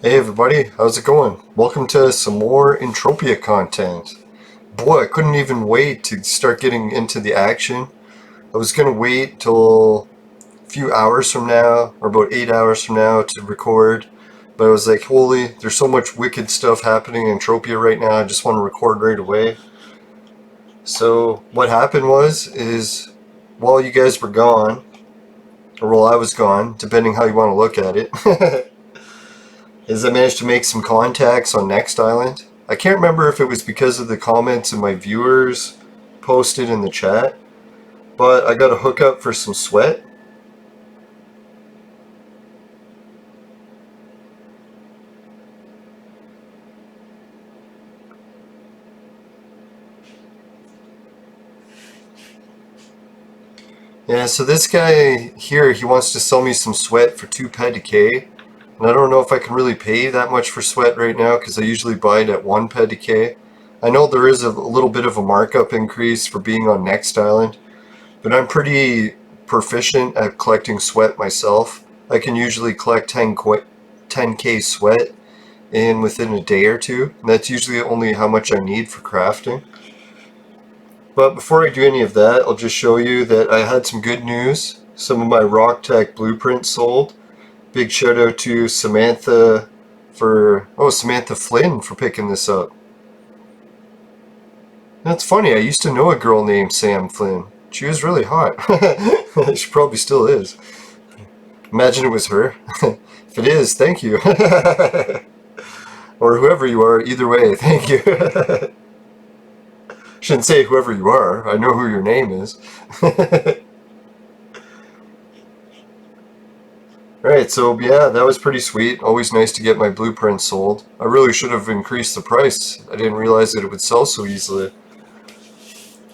Hey everybody, how's it going? Welcome to some more Entropia content. Boy, I couldn't even wait to start getting into the action. I was gonna wait till a few hours from now, or about 8 hours from now to record, but I was like, holy, there's so much wicked stuff happening in Entropia right now, I just want to record right away. So what happened is while you guys were gone, or while I was gone, depending how you want to look at it, is I managed to make some contacts on Next Island. I can't remember if it was because of the comments and my viewers posted in the chat, but I got a hookup for some sweat. Yeah, so this guy here, he wants to sell me some sweat for 2 PEDK. And I don't know if I can really pay that much for sweat right now because I usually buy it at 1 PEDK. I know there is a little bit of a markup increase for being on Next Island, but I'm pretty proficient at collecting sweat myself. I can usually collect 10k sweat within a day or two, and that's usually only how much I need for crafting. But before I do any of that, I'll just show you that I had some good news. Some of my Rock Tech blueprints sold. Big shout out to Samantha Samantha Flynn for picking this up. That's funny, I used to know a girl named Sam Flynn. She was really hot. She probably still is. Imagine it was her. If it is, thank you. Or whoever you are, either way, thank you. Shouldn't say whoever you are, I know who your name is. Alright, so yeah, that was pretty sweet. Always nice to get my blueprints sold. I really should have increased the price. I didn't realize that it would sell so easily.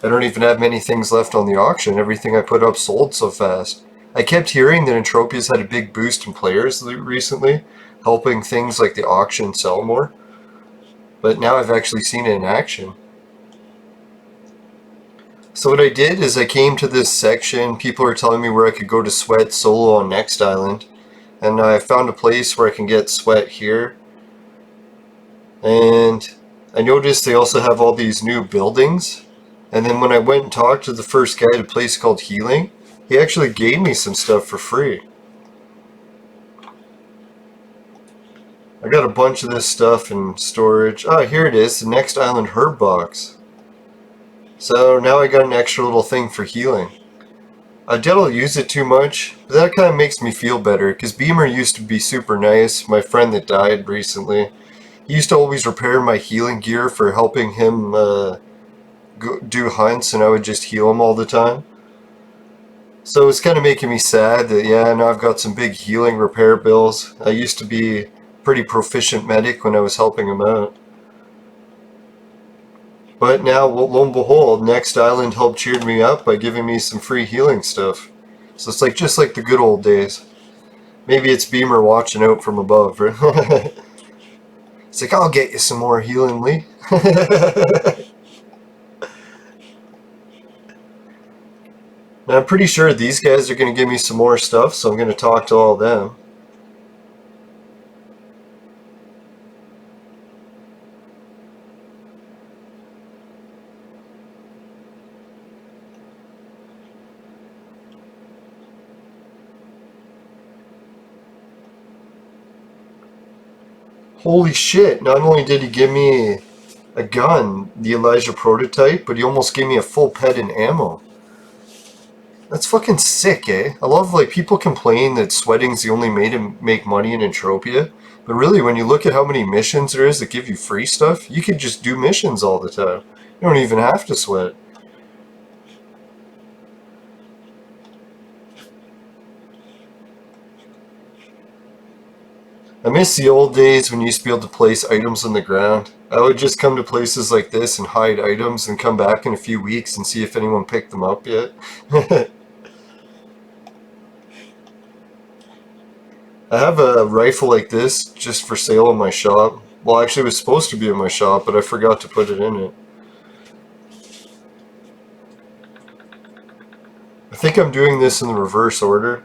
I don't even have many things left on the auction. Everything I put up sold so fast. I kept hearing that Entropia's had a big boost in players recently, helping things like the auction sell more. But now I've actually seen it in action. So what I did is I came to this section. People are telling me where I could go to sweat solo on Next Island. And I found a place where I can get sweat here. And I noticed they also have all these new buildings. And then when I went and talked to the first guy at a place called Healing, he actually gave me some stuff for free. I got a bunch of this stuff in storage. Ah, here it is, the Next Island Herb Box. So now I got an extra little thing for healing. I doubt I'll use it too much, but that kind of makes me feel better, because Beamer used to be super nice, my friend that died recently. He used to always repair my healing gear for helping him do hunts, and I would just heal him all the time. So it's kind of making me sad that, yeah, now I've got some big healing repair bills. I used to be a pretty proficient medic when I was helping him out. But now, lo and behold, Next Island helped cheer me up by giving me some free healing stuff. So it's like just like the good old days. Maybe it's Beamer watching out from above, right? It's like, I'll get you some more healing, Lee. Now I'm pretty sure these guys are going to give me some more stuff, so I'm going to talk to all of them. Holy shit, not only did he give me a gun, the Elijah prototype, but he almost gave me a full ped and ammo. That's fucking sick, eh? I love, like, people complain that sweating's the only way to make money in Entropia, but really, when you look at how many missions there is that give you free stuff, you could just do missions all the time. You don't even have to sweat. I miss the old days when you used to be able to place items on the ground. I would just come to places like this and hide items and come back in a few weeks and see if anyone picked them up yet. I have a rifle like this just for sale in my shop. Well, actually it was supposed to be in my shop, but I forgot to put it in it. I think I'm doing this in the reverse order.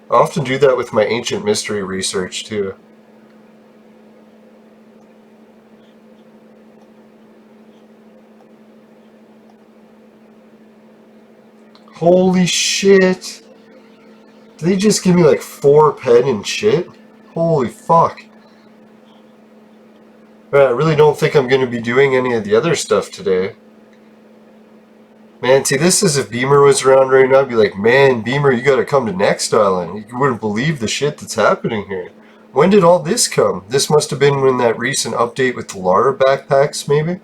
I often do that with my ancient mystery research too. Holy shit! Did they just give me like 4 pen and shit? Holy fuck. But I really don't think I'm going to be doing any of the other stuff today. Man, see, this is if Beamer was around right now, I'd be like, man, Beamer, you gotta come to Next Island. You wouldn't believe the shit that's happening here. When did all this come? This must have been when that recent update with the Lara backpacks, maybe?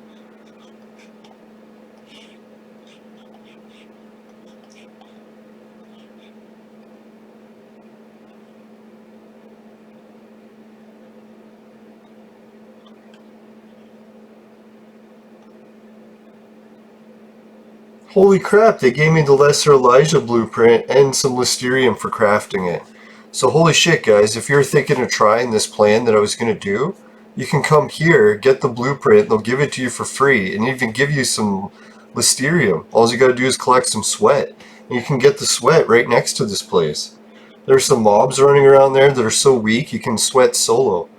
Holy crap, they gave me the Lesser Elijah blueprint and some Listerium for crafting it. So holy shit guys, if you're thinking of trying this plan that I was going to do, you can come here, get the blueprint, they'll give it to you for free, and even give you some Listerium. All you gotta do is collect some sweat. And you can get the sweat right next to this place. There's some mobs running around there that are so weak you can sweat solo.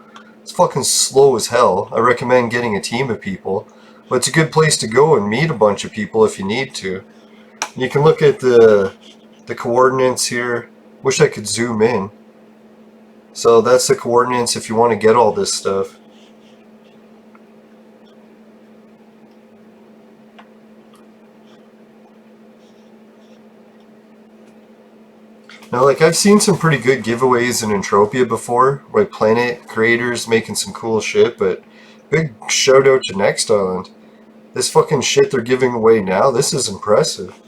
It's fucking slow as hell. I recommend getting a team of people. But it's a good place to go and meet a bunch of people if you need to. You can look at the coordinates here. Wish I could zoom in. So that's the coordinates if you want to get all this stuff. Now, like, I've seen some pretty good giveaways in Entropia before, like planet creators making some cool shit, but big shout out to Next Island. This fucking shit they're giving away now, this is impressive.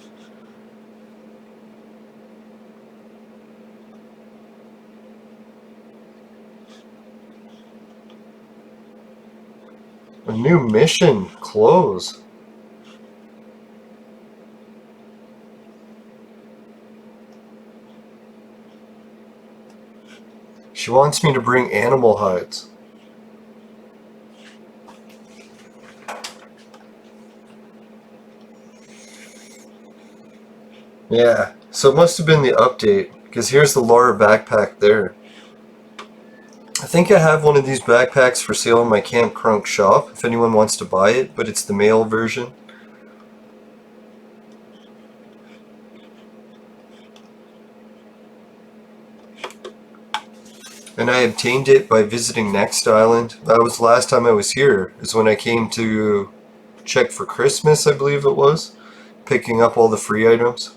A new mission, close. She wants me to bring animal hides. Yeah, so it must have been the update, because here's the Lara backpack there. I think I have one of these backpacks for sale in my Camp Crunk shop, if anyone wants to buy it, but it's the male version. And I obtained it by visiting Next Island. That was the last time I was here, is when I came to check for Christmas, I believe it was, picking up all the free items.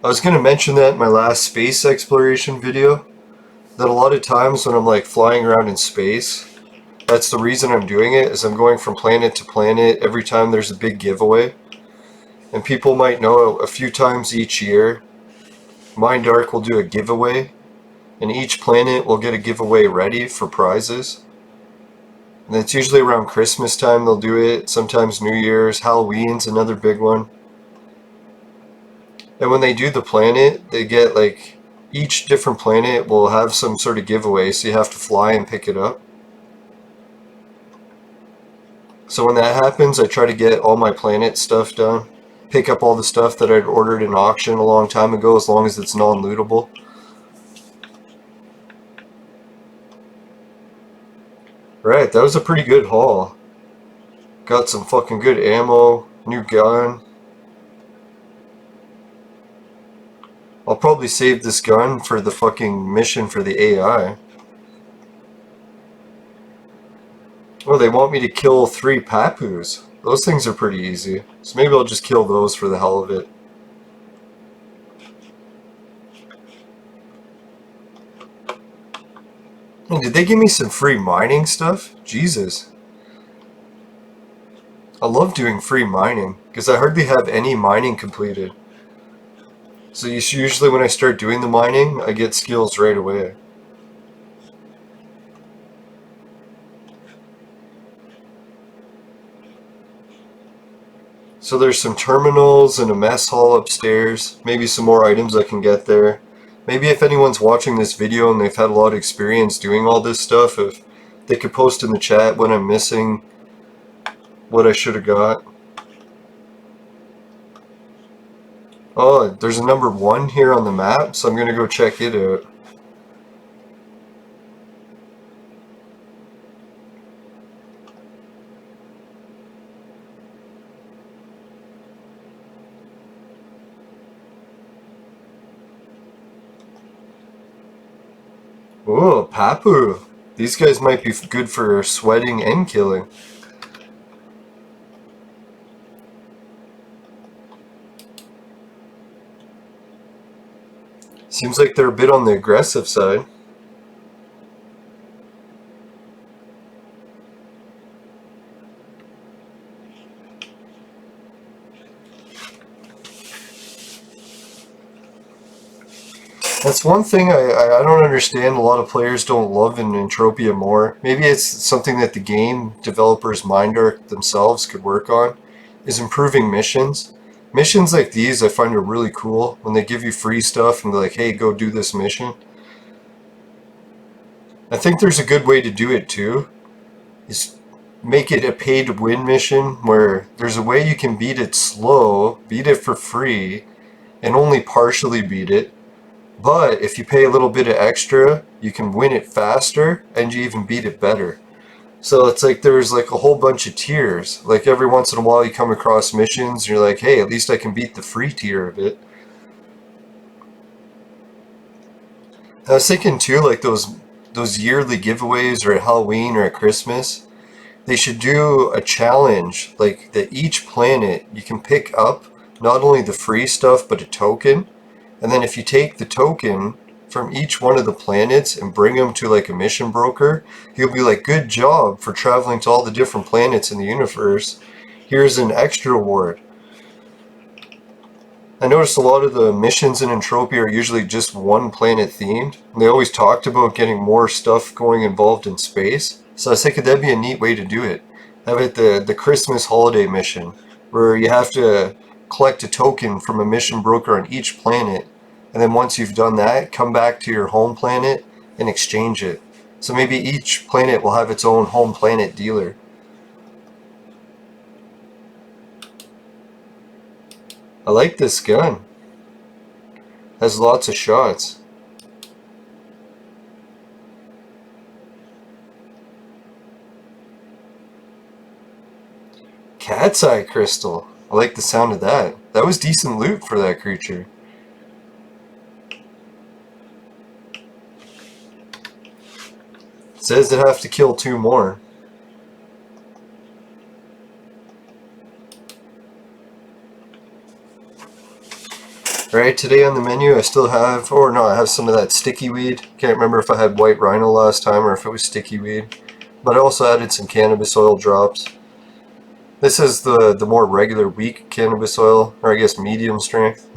I was going to mention that in my last space exploration video, that a lot of times when I'm like flying around in space, that's the reason I'm doing it, is I'm going from planet to planet every time there's a big giveaway. And people might know a few times each year, Mind Arc will do a giveaway, and each planet will get a giveaway ready for prizes. And it's usually around Christmas time they'll do it, sometimes New Year's, Halloween's another big one. And when they do the planet, they get like, each different planet will have some sort of giveaway, so you have to fly and pick it up. So when that happens, I try to get all my planet stuff done. Pick up all the stuff that I'd ordered in auction a long time ago, as long as it's non-lootable. Right, that was a pretty good haul. Got some fucking good ammo, new gun. I'll probably save this gun for the fucking mission for the AI. Oh, they want me to kill 3 papus. Those things are pretty easy. So maybe I'll just kill those for the hell of it. And did they give me some free mining stuff? Jesus. I love doing free mining, because I hardly have any mining completed. So usually when I start doing the mining, I get skills right away. So there's some terminals and a mess hall upstairs. Maybe some more items I can get there. Maybe if anyone's watching this video and they've had a lot of experience doing all this stuff, if they could post in the chat when I'm missing what I should have got. Oh, there's a number 1 here on the map, so I'm going to go check it out. Oh, Papu. These guys might be good for sweating and killing. Seems like they're a bit on the aggressive side. That's one thing I don't understand. A lot of players don't love in Entropia more. Maybe it's something that the game developers Mind Arc themselves could work on, is improving missions. Missions like these I find are really cool when they give you free stuff and they're like, hey, go do this mission. I think there's a good way to do it too, is make it a pay to win mission where there's a way you can beat it slow, beat it for free, and only partially beat it. But if you pay a little bit of extra, you can win it faster and you even beat it better. So it's like there's like a whole bunch of tiers. Like every once in a while you come across missions and you're like, hey, at least I can beat the free tier of it. I was thinking too, like those yearly giveaways or at Halloween or at Christmas, they should do a challenge like that each planet you can pick up not only the free stuff but a token. And then if you take the token from each one of the planets and bring them to like a mission broker, he'll be like, good job for traveling to all the different planets in the universe. Here's an extra award. I noticed a lot of the missions in Entropia are usually just one planet themed. And they always talked about getting more stuff going involved in space. So I was thinking that'd be a neat way to do it. Have it the Christmas holiday mission, where you have to collect a token from a mission broker on each planet. And then once you've done that, come back to your home planet and exchange it. So maybe each planet will have its own home planet dealer. I like this gun. Has lots of shots. Cat's eye crystal. I like the sound of that. That was decent loot for that creature. Says it have to kill 2 more. Alright, today on the menu I still have, or no, I have some of that sticky weed. Can't remember if I had white rhino last time or if it was sticky weed. But I also added some cannabis oil drops. This is the more regular weak cannabis oil, or I guess medium strength.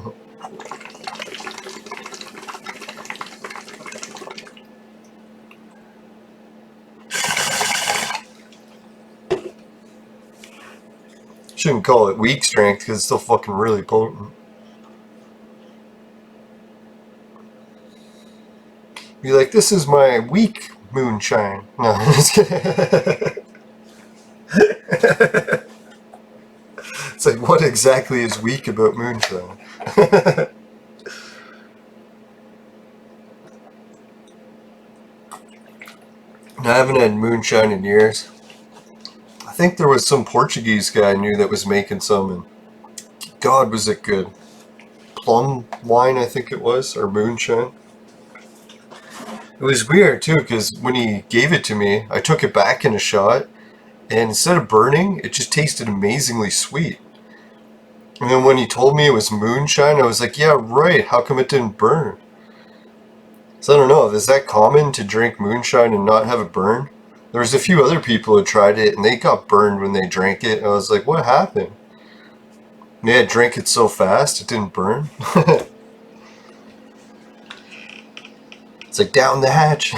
Shouldn't call it weak strength because it's still fucking really potent. Be like, this is my weak moonshine. No, just kidding. It's like, what exactly is weak about moonshine? I haven't had moonshine in years. I think there was some Portuguese guy I knew that was making some, and God, was it good. Plum wine, I think it was, or moonshine. It was weird too, because when he gave it to me, I took it back in a shot, and instead of burning, it just tasted amazingly sweet. And then when he told me it was moonshine, I was like, yeah, right, how come it didn't burn? So I don't know, is that common to drink moonshine and not have it burn? There was a few other people who tried it, and they got burned when they drank it, and I was like, what happened? Yeah, drank it so fast, it didn't burn? It's like, down the hatch.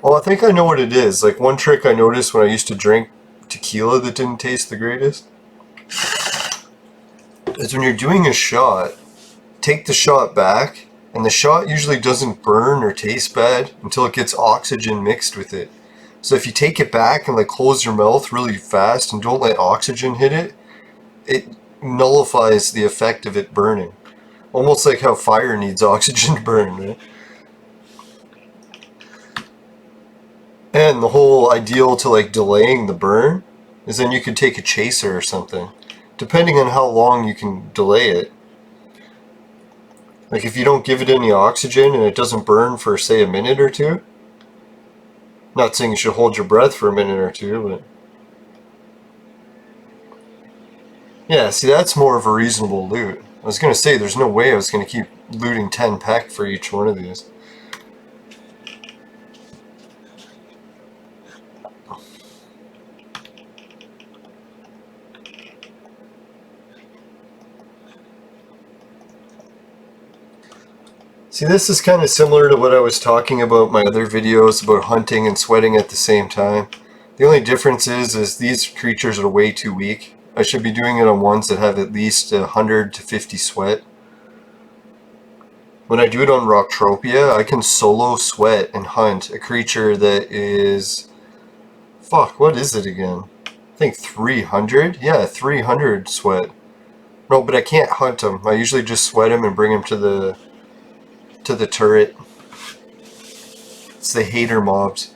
Well, I think I know what it is. Like, one trick I noticed when I used to drink tequila that didn't taste the greatest is when you're doing a shot, take the shot back, and the shot usually doesn't burn or taste bad until it gets oxygen mixed with it. So if you take it back and like close your mouth really fast and don't let oxygen hit it, it nullifies the effect of it burning. Almost like how fire needs oxygen to burn, right? And the whole ideal to like delaying the burn is then you could take a chaser or something, depending on how long you can delay it. Like if you don't give it any oxygen and it doesn't burn for, say, a minute or two. Not saying you should hold your breath for a minute or two, but... Yeah, see, that's more of a reasonable loot. I was going to say, there's no way I was going to keep looting 10 pek for each one of these. See, this is kind of similar to what I was talking about in my other videos about hunting and sweating at the same time. The only difference is these creatures are way too weak. I should be doing it on ones that have at least 100 to 50 sweat. When I do it on Rocktropia, I can solo sweat and hunt a creature that is... Fuck, what is it again? I think 300? Yeah, 300 sweat. No, but I can't hunt them. I usually just sweat them and bring them to the turret. It's the hater mobs.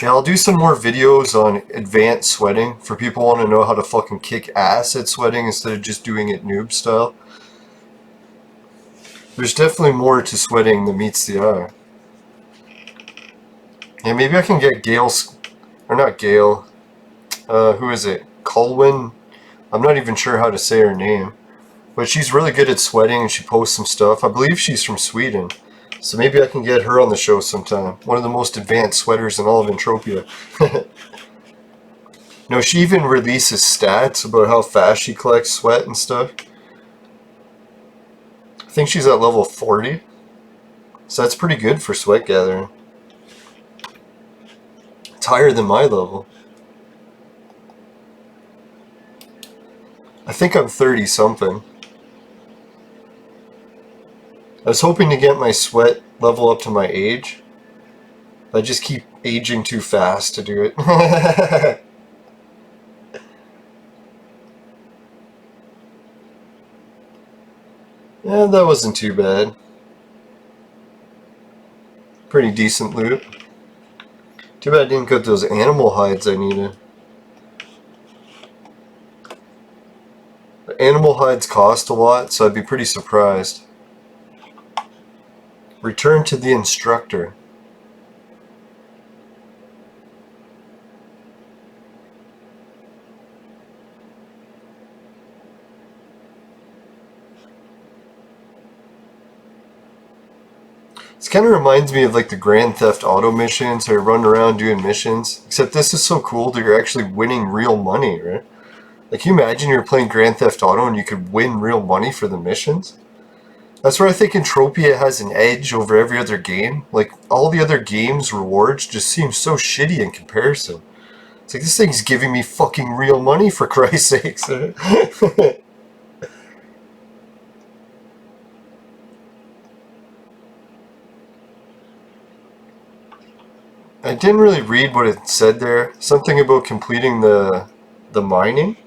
Yeah, I'll do some more videos on advanced sweating for people who want to know how to fucking kick ass at sweating instead of just doing it noob style. There's definitely more to sweating than meets the eye. Yeah, maybe I can get Gale's, or not Gale, who is it? Colwyn? I'm not even sure how to say her name. But she's really good at sweating and she posts some stuff. I believe she's from Sweden. So maybe I can get her on the show sometime. One of the most advanced sweaters in all of Entropia. No, she even releases stats about how fast she collects sweat and stuff. I think she's at level 40. So that's pretty good for sweat gathering. It's higher than my level. I think I'm 30 something. I was hoping to get my sweat level up to my age. I just keep aging too fast to do it. Yeah, that wasn't too bad. Pretty decent loot. Too bad I didn't get those animal hides I needed. The animal hides cost a lot, so I'd be pretty surprised. Return to the instructor. This kind of reminds me of like the Grand Theft Auto missions, or run around doing missions. Except this is so cool that you're actually winning real money, right? Like, can you imagine you're playing Grand Theft Auto and you could win real money for the missions? That's where I think Entropia has an edge over every other game. Like, all the other games' rewards just seem so shitty in comparison. It's like, this thing's giving me fucking real money, for Christ's sakes. I didn't really read what it said there. Something about completing the mining.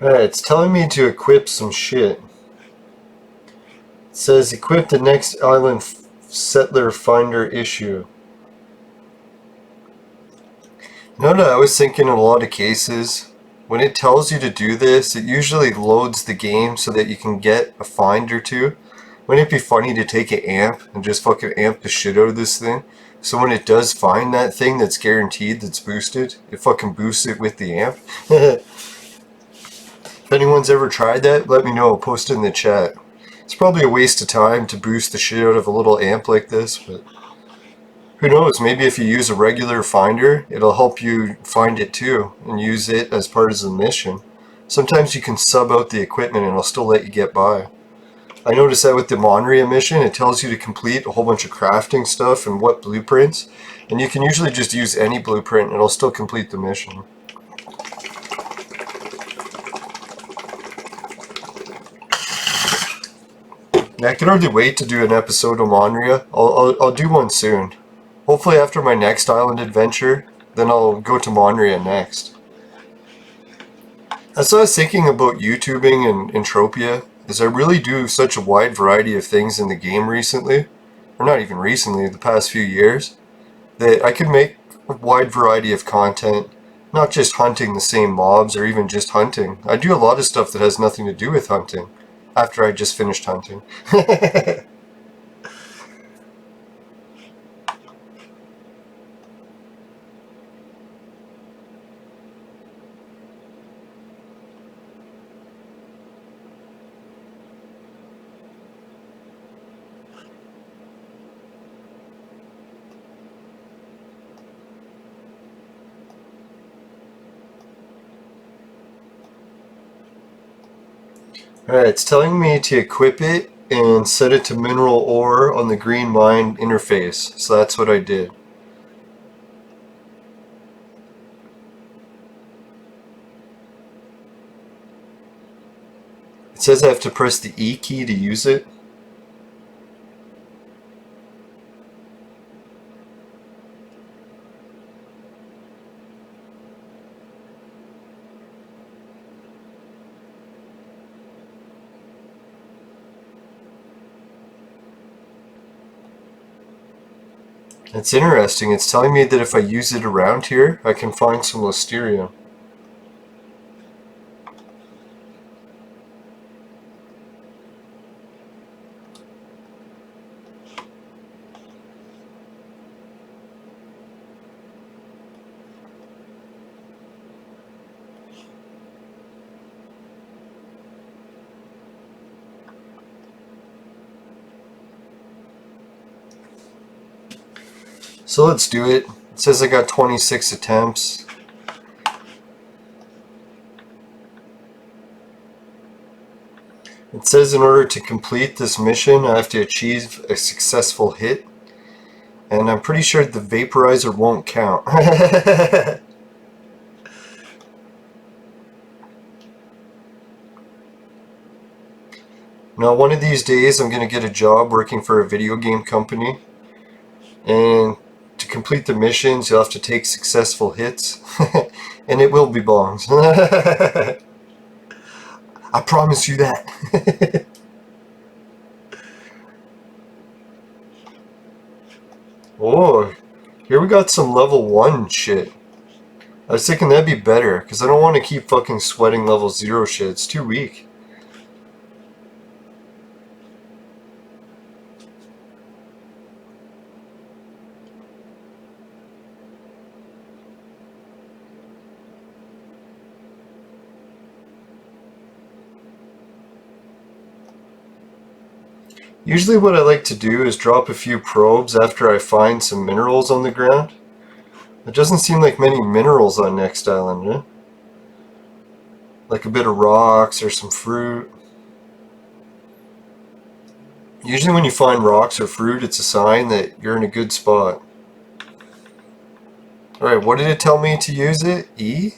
Alright, it's telling me to equip some shit. It says equip the next island settler finder issue. You know what I was thinking in a lot of cases? When it tells you to do this, it usually loads the game so that you can get a find or two. Wouldn't it be funny to take an amp and just fucking amp the shit out of this thing? So when it does find that thing that's guaranteed, that's boosted, it fucking boosts it with the amp. If anyone's ever tried that, let me know. Post it in the chat. It's probably a waste of time to boost the shit out of a little amp like this, but who knows, maybe if you use a regular finder, it'll help you find it too, and use it as part of the mission. Sometimes you can sub out the equipment and it'll still let you get by. I noticed that with the Monria mission, it tells you to complete a whole bunch of crafting stuff and what blueprints. And you can usually just use any blueprint and it'll still complete the mission. And I can hardly wait to do an episode of Monria. I'll do one soon. Hopefully after my next island adventure, then I'll go to Monria next. As I was thinking about YouTubing and Entropia, is I really do such a wide variety of things in the game recently, or not even recently, the past few years, that I could make a wide variety of content, not just hunting the same mobs or even just hunting. I do a lot of stuff that has nothing to do with hunting, after I just finished hunting. Alright, it's telling me to equip it and set it to mineral ore on the green mine interface, so that's what I did. It says I have to press the E key to use it. It's interesting, it's telling me that if I use it around here, I can find some Listeria. So let's do it. It says I got 26 attempts. It says in order to complete this mission I have to achieve a successful hit. And I'm pretty sure the vaporizer won't count. Now one of these days I'm going to get a job working for a video game company. And to complete the missions, you'll have to take successful hits, and it will be bongs. I promise you that. Oh, here we got some level 1 shit. I was thinking that'd be better, because I don't want to keep fucking sweating level 0 shit. It's too weak. Usually what I like to do is drop a few probes after I find some minerals on the ground. It doesn't seem like many minerals on Next Island, eh? Like a bit of rocks or some fruit. Usually when you find rocks or fruit, it's a sign that you're in a good spot. Alright, what did it tell me to use it? E?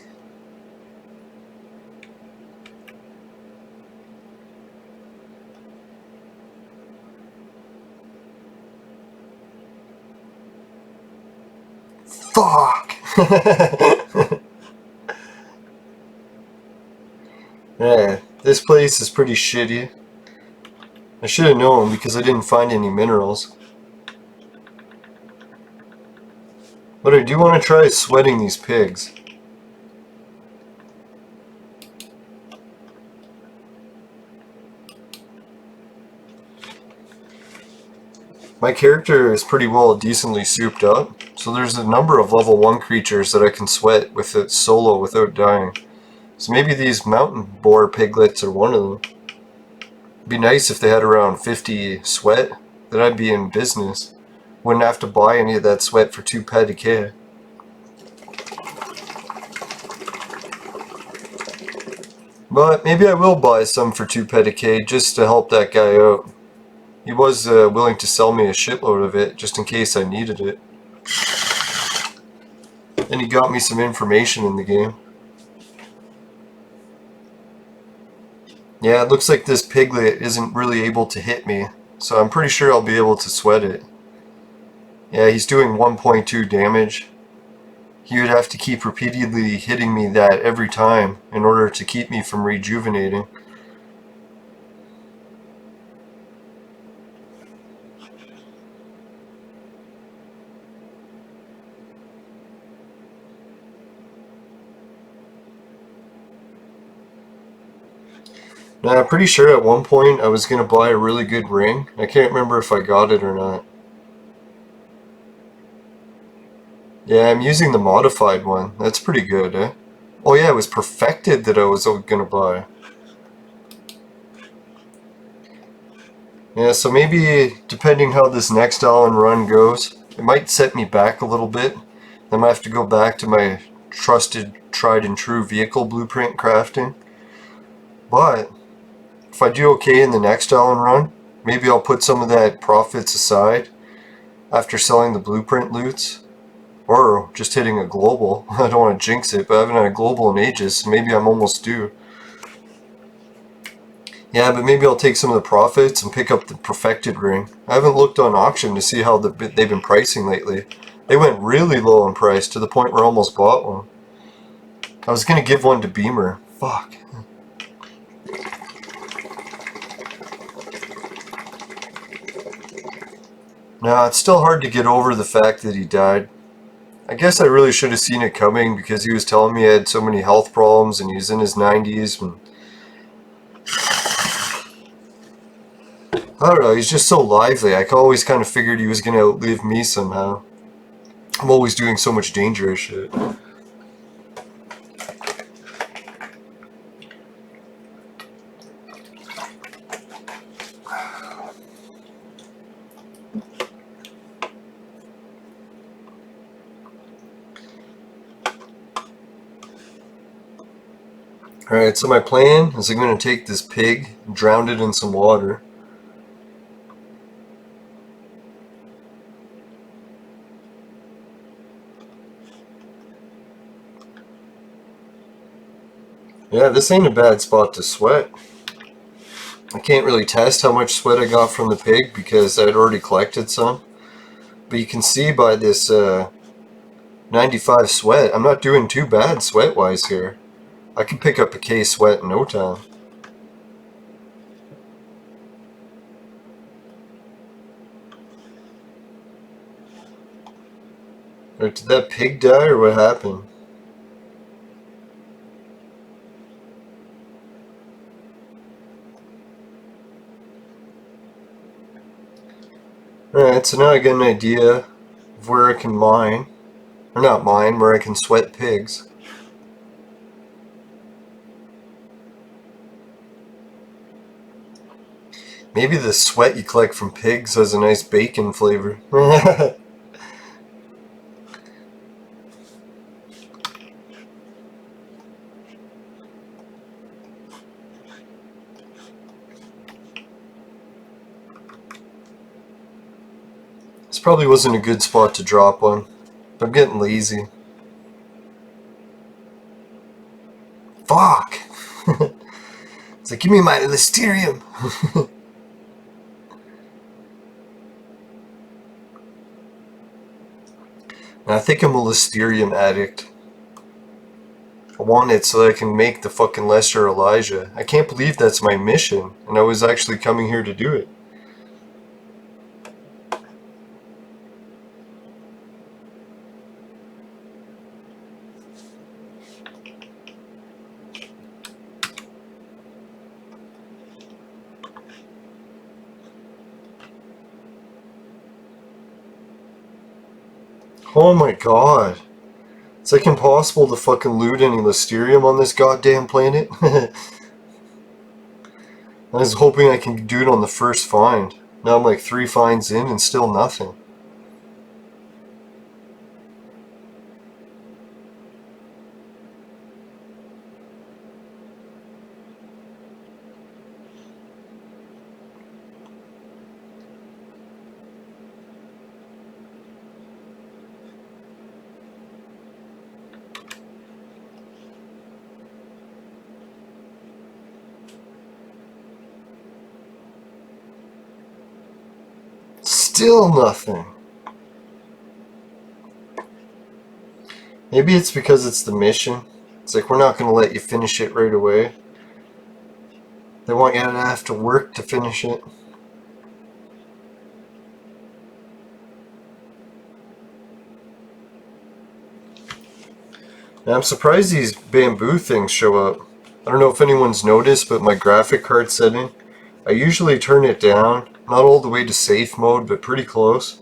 Fuck! Yeah, this place is pretty shitty. I should have known because I didn't find any minerals. What I do want to try is sweating these pigs. My character is pretty well decently souped up, so there's a number of level 1 creatures that I can sweat with it solo without dying. So maybe these mountain boar piglets are one of them. It'd be nice if they had around 50 sweat, then I'd be in business. Wouldn't have to buy any of that sweat for 2 pad decay. But maybe I will buy some for 2 Pedicade just to help that guy out. He was willing to sell me a shitload of it just in case I needed it. And he got me some information in the game. Yeah, it looks like this piglet isn't really able to hit me, so I'm pretty sure I'll be able to sweat it. Yeah, he's doing 1.2 damage. He would have to keep repeatedly hitting me that every time in order to keep me from rejuvenating. Now, I'm pretty sure at one point I was going to buy a really good ring. I can't remember if I got it or not. Yeah, I'm using the modified one. That's pretty good, eh? Oh yeah, it was perfected that I was going to buy. Yeah, so maybe depending how this next Allen run goes, it might set me back a little bit. I might have to go back to my trusted, tried and true vehicle blueprint crafting. But if I do okay in the next Allen run, maybe I'll put some of that profits aside after selling the blueprint loots. Or just hitting a global. I don't want to jinx it, but I haven't had a global in ages, so maybe I'm almost due. Yeah, but maybe I'll take some of the profits and pick up the perfected ring. I haven't looked on auction to see how they've been pricing lately. They went really low in price to the point where I almost bought one. I was going to give one to Beamer. Fuck. Nah, it's still hard to get over the fact that he died. I guess I really should have seen it coming because he was telling me he had so many health problems and he's in his 90s. And I don't know, he's just so lively. I always kind of figured he was going to outlive me somehow. I'm always doing so much dangerous shit. Alright, so my plan is I'm going to take this pig and drown it in some water. Yeah, this ain't a bad spot to sweat. I can't really test how much sweat I got from the pig because I'd already collected some. But you can see by this 95 sweat, I'm not doing too bad sweat-wise here. I can pick up a K sweat in no time. Or did that pig die or what happened? Alright, so now I get an idea of where I can mine. Or not mine, where I can sweat pigs. Maybe the sweat you collect from pigs has a nice bacon flavor. This probably wasn't a good spot to drop one. I'm getting lazy. Fuck! It's like, give me my Listerium! And I think I'm a Listerium addict. I want it so that I can make the fucking Lesser Elijah. I can't believe that's my mission, and I was actually coming here to do it. Oh my god. It's like impossible to fucking loot any Listerium on this goddamn planet. I was hoping I can do it on the first find. Now I'm like 3 finds in and still nothing. Still nothing. Maybe it's because it's the mission. It's like, we're not going to let you finish it right away. They want you to have to work to finish it. And I'm surprised these bamboo things show up. I don't know if anyone's noticed, but my graphic card setting, I usually turn it down, not all the way to safe mode, but pretty close.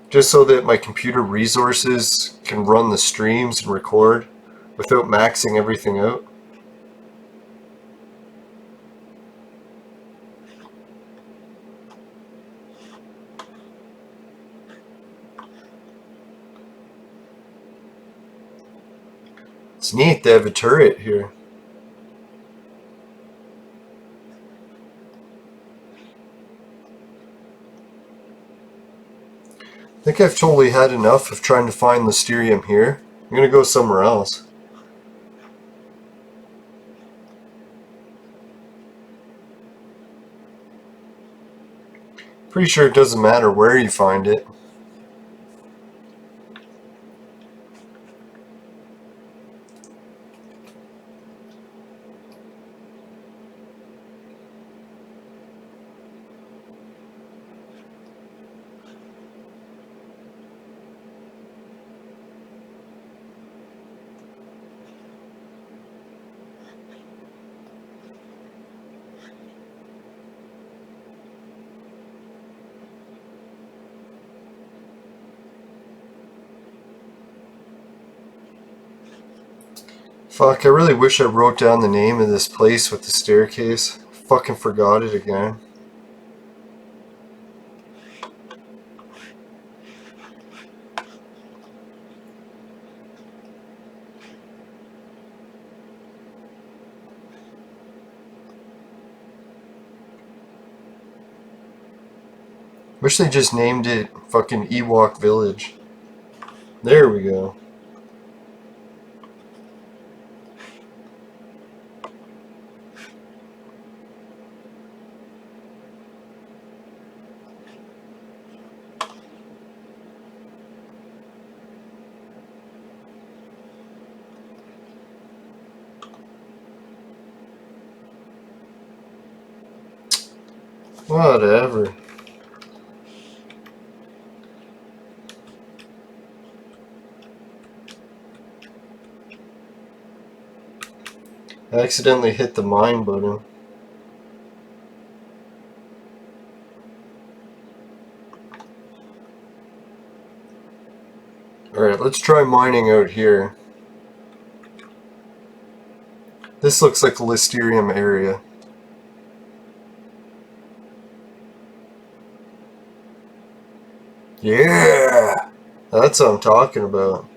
Just so that my computer resources can run the streams and record without maxing everything out. It's neat, they have a turret here. I think I've totally had enough of trying to find Listerium here. I'm gonna go somewhere else. Pretty sure it doesn't matter where you find it. Fuck, I really wish I wrote down the name of this place with the staircase. Fucking forgot it again. Wish they just named it fucking Ewok Village. There we go. Whatever. I accidentally hit the mine button. Alright, let's try mining out here. This looks like a Listerium area. Yeah! That's what I'm talking about.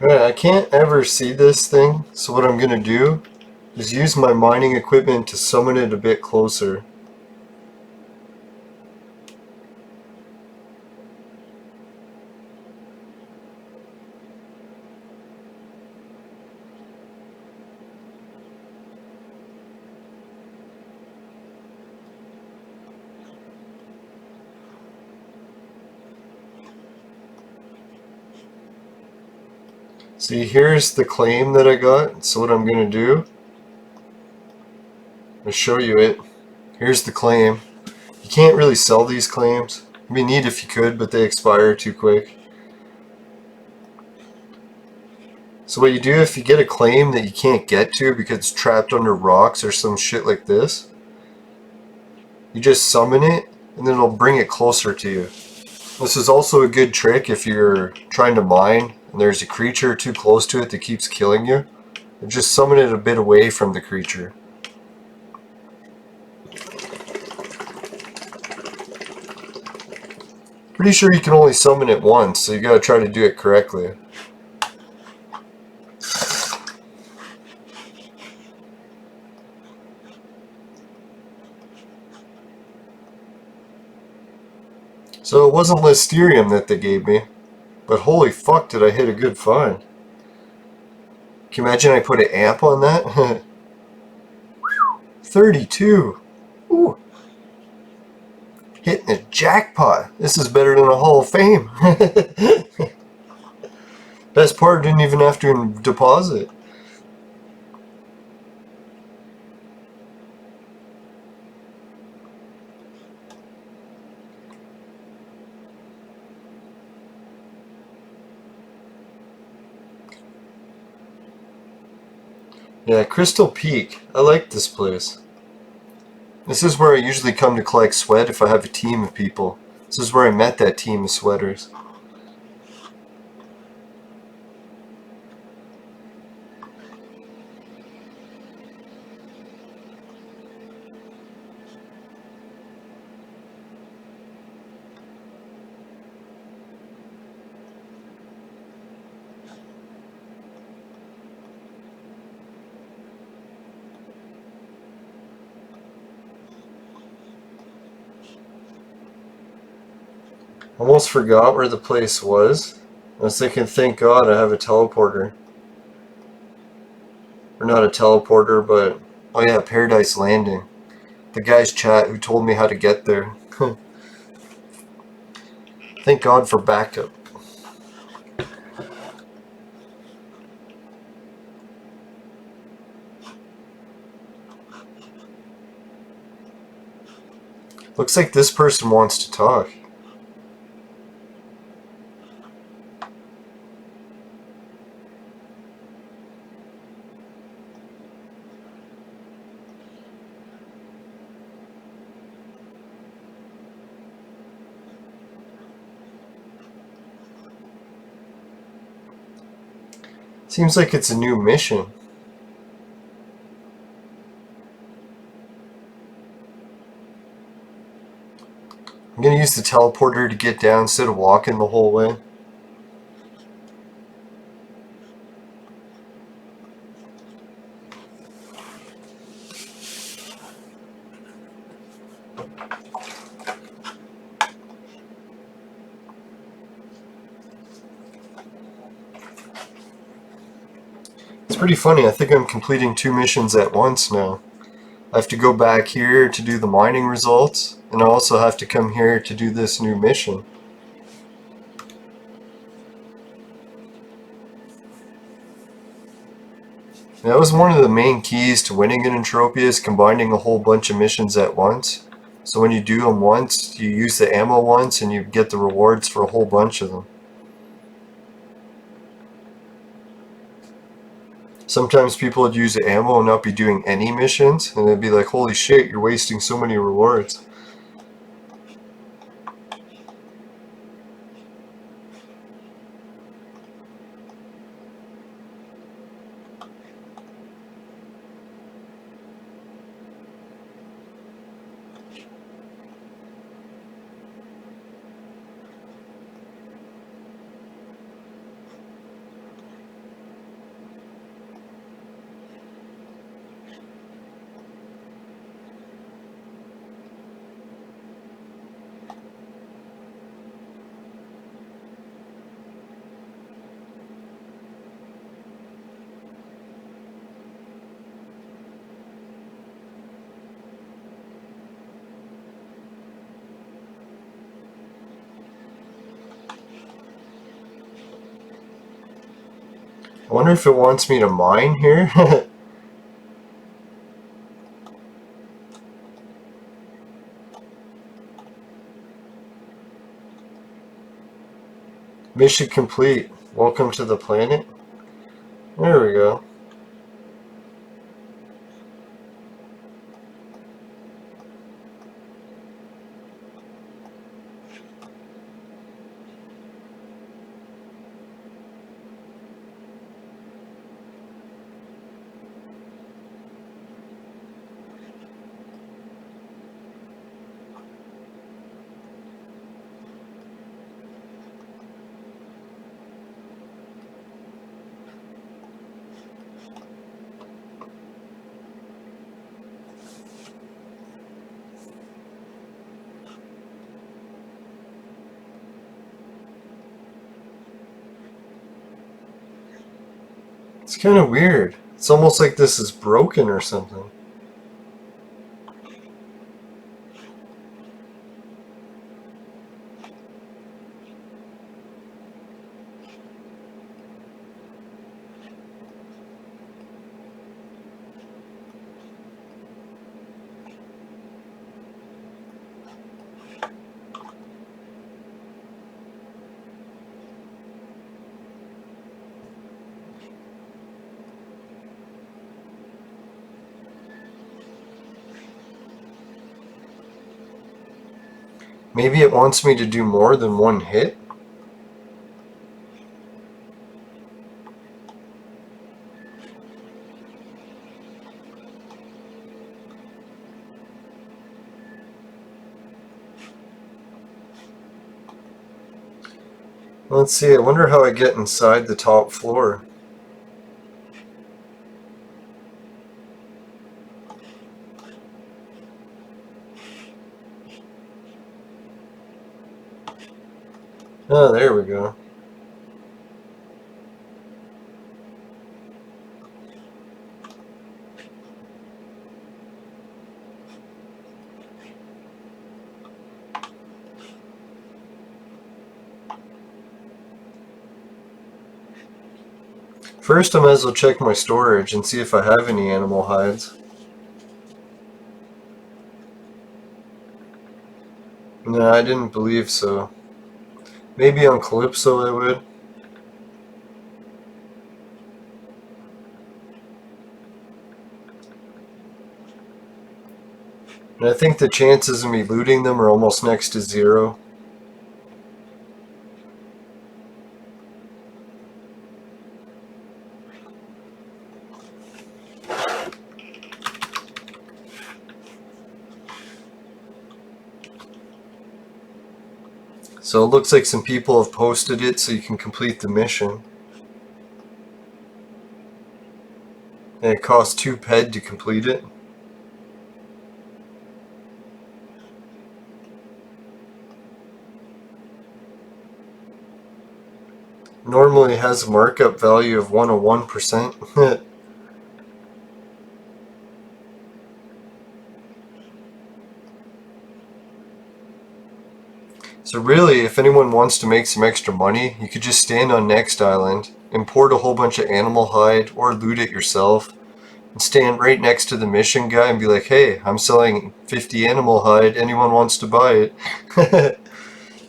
Alright, I can't ever see this thing, so what I'm gonna do is use my mining equipment to summon it a bit closer. See, here's the claim that I got, so what I'm gonna do, I'll show you it. Here's the claim. You can't really sell these claims. It'd be neat if you could, but they expire too quick. So what you do if you get a claim that you can't get to because it's trapped under rocks or some shit like this, you just summon it and then it'll bring it closer to you. This is also a good trick if you're trying to mine and there's a creature too close to it that keeps killing you. Just summon it a bit away from the creature. Pretty sure you can only summon it once, so you gotta try to do it correctly. So it wasn't Listerium that they gave me, but holy fuck did I hit a good find. Can you imagine I put an amp on that? 32! Ooh. Hitting a jackpot! This is better than a Hall of Fame! Best part, didn't even have to deposit. Yeah, Crystal Peak. I like this place. This is where I usually come to collect sweat if I have a team of people. This is where I met that team of sweaters. Almost forgot where the place was. I was thinking, thank God I have a teleporter. Or not a teleporter, but... oh yeah, Paradise Landing. The guy's chat who told me how to get there. Thank God for backup. Looks like this person wants to talk. Seems like it's a new mission. I'm gonna use the teleporter to get down instead of walking the whole way. It's pretty funny, I think I'm completing 2 missions at once now. I have to go back here to do the mining results, and I also have to come here to do this new mission. That was one of the main keys to winning in Entropia, is combining a whole bunch of missions at once. So when you do them once, you use the ammo once, and you get the rewards for a whole bunch of them. Sometimes people would use the ammo and not be doing any missions, and they'd be like, holy shit, you're wasting so many rewards. I wonder if it wants me to mine here? Mission complete. Welcome to the planet. There we go. It's kind of weird. It's almost like this is broken or something. Maybe it wants me to do more than one hit? Let's see, I wonder how I get inside the top floor. Oh, there we go. First, I might as well check my storage and see if I have any animal hides. No, I didn't believe so. Maybe on Calypso I would. And I think the chances of me looting them are almost next to zero. So it looks like some people have posted it so you can complete the mission. And it costs 2 ped to complete it. Normally it has a markup value of 101%. So really, if anyone wants to make some extra money, you could just stand on Next Island, import a whole bunch of animal hide, or loot it yourself, and stand right next to the mission guy and be like, hey, I'm selling 50 animal hide, anyone wants to buy it?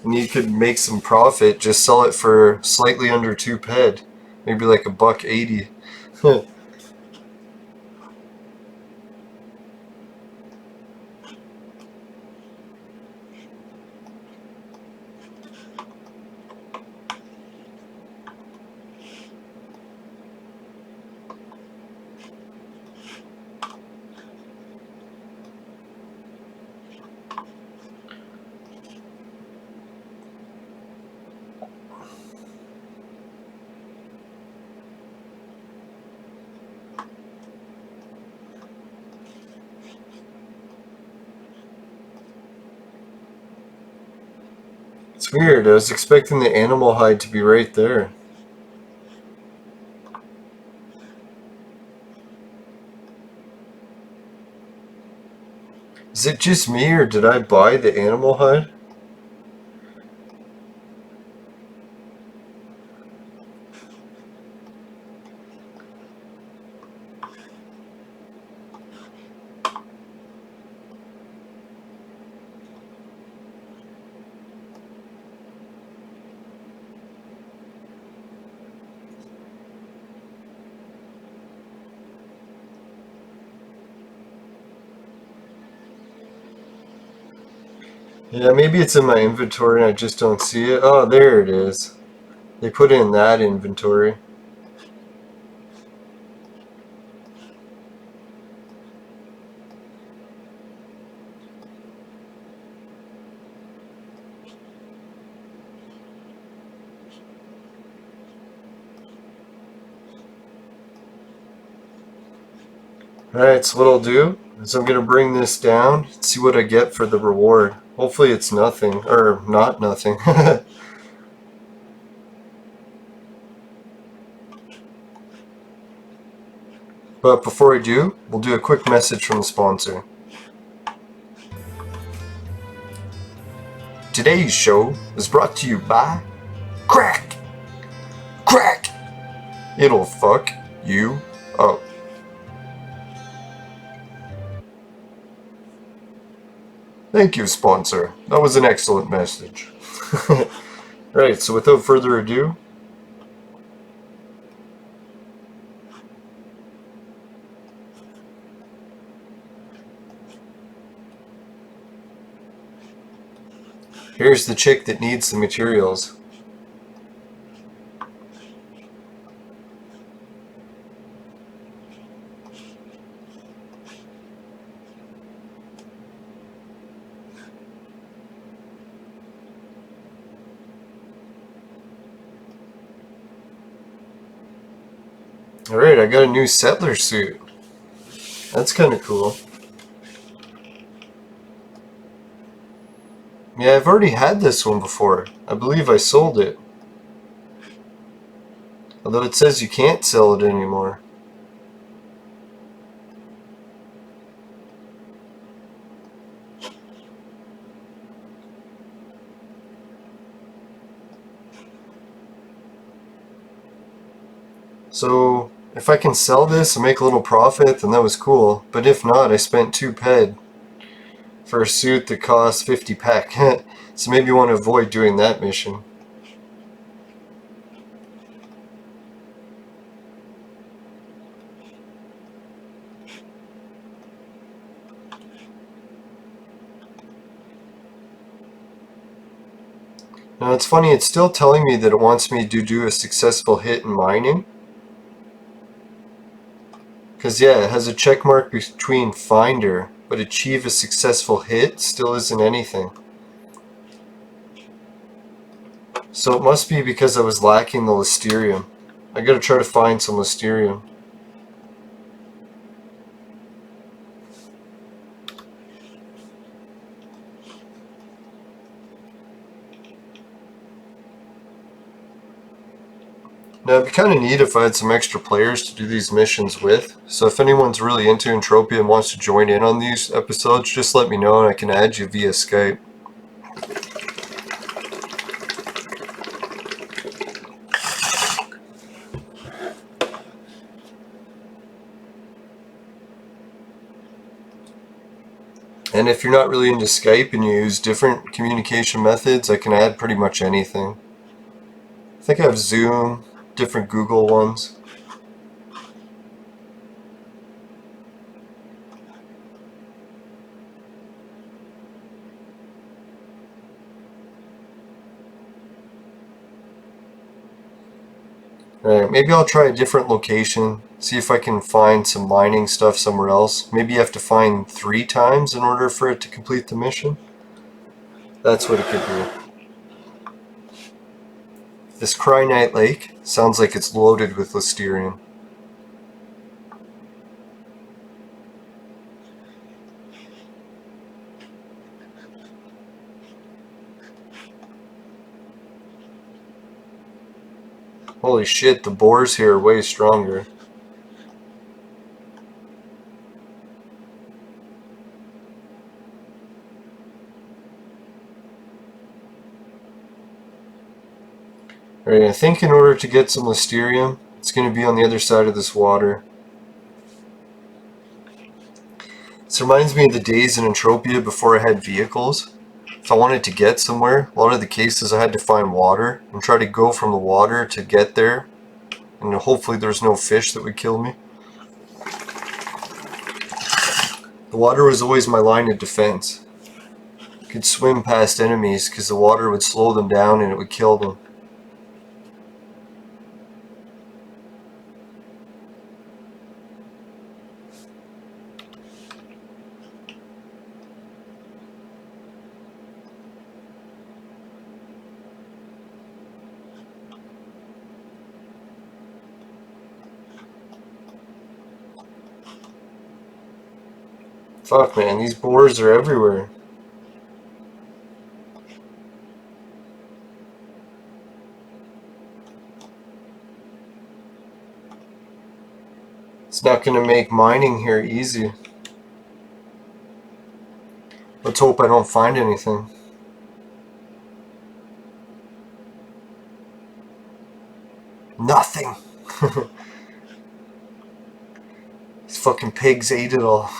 And you could make some profit, just sell it for slightly under 2 ped, maybe like $1.80. It's weird, I was expecting the animal hide to be right there. Is it just me, or did I buy the animal hide? Yeah, maybe it's in my inventory and I just don't see it. Oh, there it is. They put it in that inventory. Alright, so what I'll do is I'm going to bring this down and see what I get for the reward. Hopefully it's nothing, or not nothing. But before I do, we'll do a quick message from the sponsor. Today's show is brought to you by Crack! Crack! It'll fuck you up. Thank you, sponsor. That was an excellent message. Right, so without further ado, here's the chick that needs the materials. Alright, I got a new settler suit. That's kind of cool. Yeah, I've already had this one before. I believe I sold it. Although it says you can't sell it anymore. So, if I can sell this and make a little profit, then that was cool. But if not, I spent 2 ped for a suit that costs 50 pack. So maybe you want to avoid doing that mission. Now it's funny, it's still telling me that it wants me to do a successful hit in mining. Because yeah, it has a check mark between finder, but achieve a successful hit still isn't anything. So it must be because I was lacking the Listerium. I gotta try to find some Listerium. Now it'd be kind of neat if I had some extra players to do these missions with. So if anyone's really into Entropia and wants to join in on these episodes, just let me know and I can add you via Skype. And if you're not really into Skype and you use different communication methods, I can add pretty much anything. I think I have Zoom, different Google ones. Alright, maybe I'll try a different location, see if I can find some mining stuff somewhere else. Maybe you have to find 3 times in order for it to complete the mission. That's what it could be. This Crynite Lake sounds like it's loaded with Listerium. Holy shit, the boars here are way stronger. Alright, I think in order to get some Listerium, it's going to be on the other side of this water. This reminds me of the days in Entropia before I had vehicles. If I wanted to get somewhere, a lot of the cases I had to find water and try to go from the water to get there. And hopefully there's no fish that would kill me. The water was always my line of defense. I could swim past enemies because the water would slow them down and it would kill them. Fuck man, these boars are everywhere. It's not going to make mining here easy. Let's hope I don't find anything. Nothing! These fucking pigs ate it all.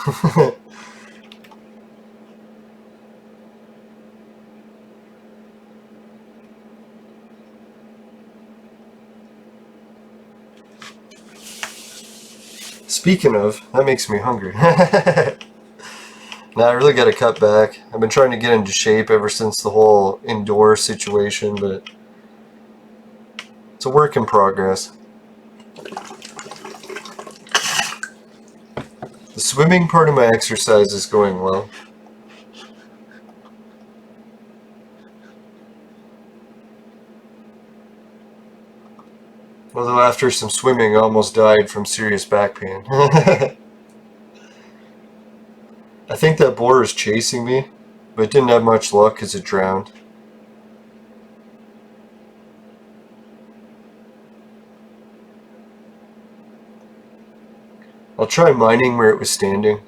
Speaking of, that makes me hungry. Now I really gotta cut back. I've been trying to get into shape ever since the whole indoor situation, but it's a work in progress. The swimming part of my exercise is going well. Although after some swimming I almost died from serious back pain. I think that boar is chasing me, but it didn't have much luck because it drowned. I'll try mining where it was standing.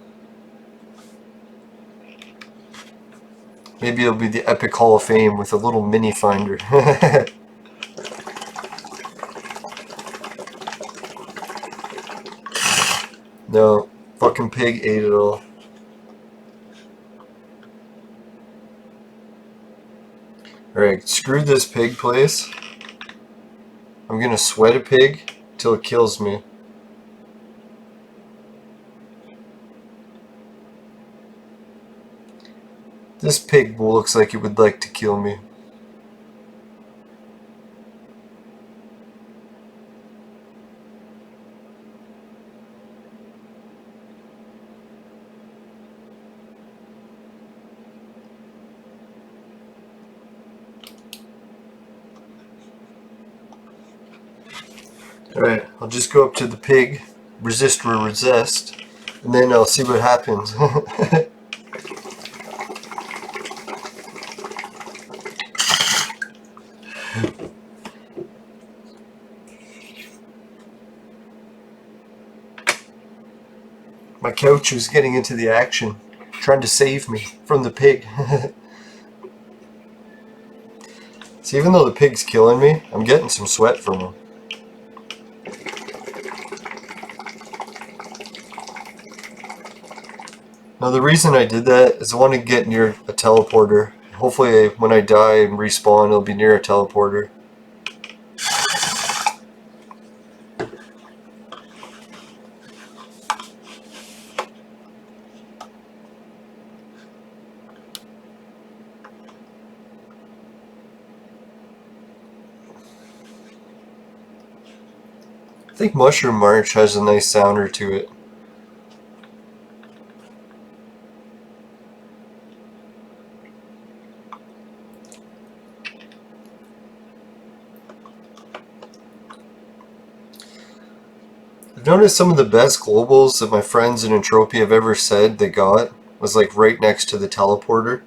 Maybe it'll be the epic Hall of Fame with a little mini finder. No, fucking pig ate it all. Alright, screw this pig place. I'm gonna sweat a pig till it kills me. This pig looks like it would like to kill me. Alright, I'll just go up to the pig, resist or resist, and then I'll see what happens. My couch was getting into the action, trying to save me from the pig. So even though the pig's killing me, I'm getting some sweat from him. Now the reason I did that is I want to get near a teleporter. Hopefully when I die and respawn it'll be near a teleporter. I think Mushroom March has a nice sounder to it. I've noticed some of the best globals that my friends in Entropia have ever said they got was like right next to the teleporter.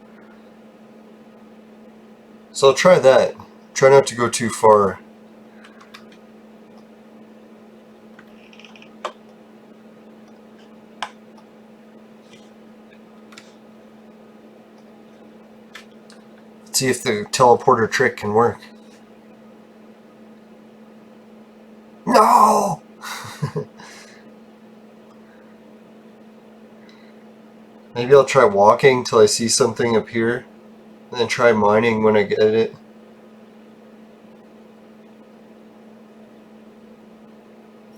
So I'll try that. Try not to go too far. Let's see if the teleporter trick can work. No! Maybe I'll try walking till I see something up here, and then try mining when I get it.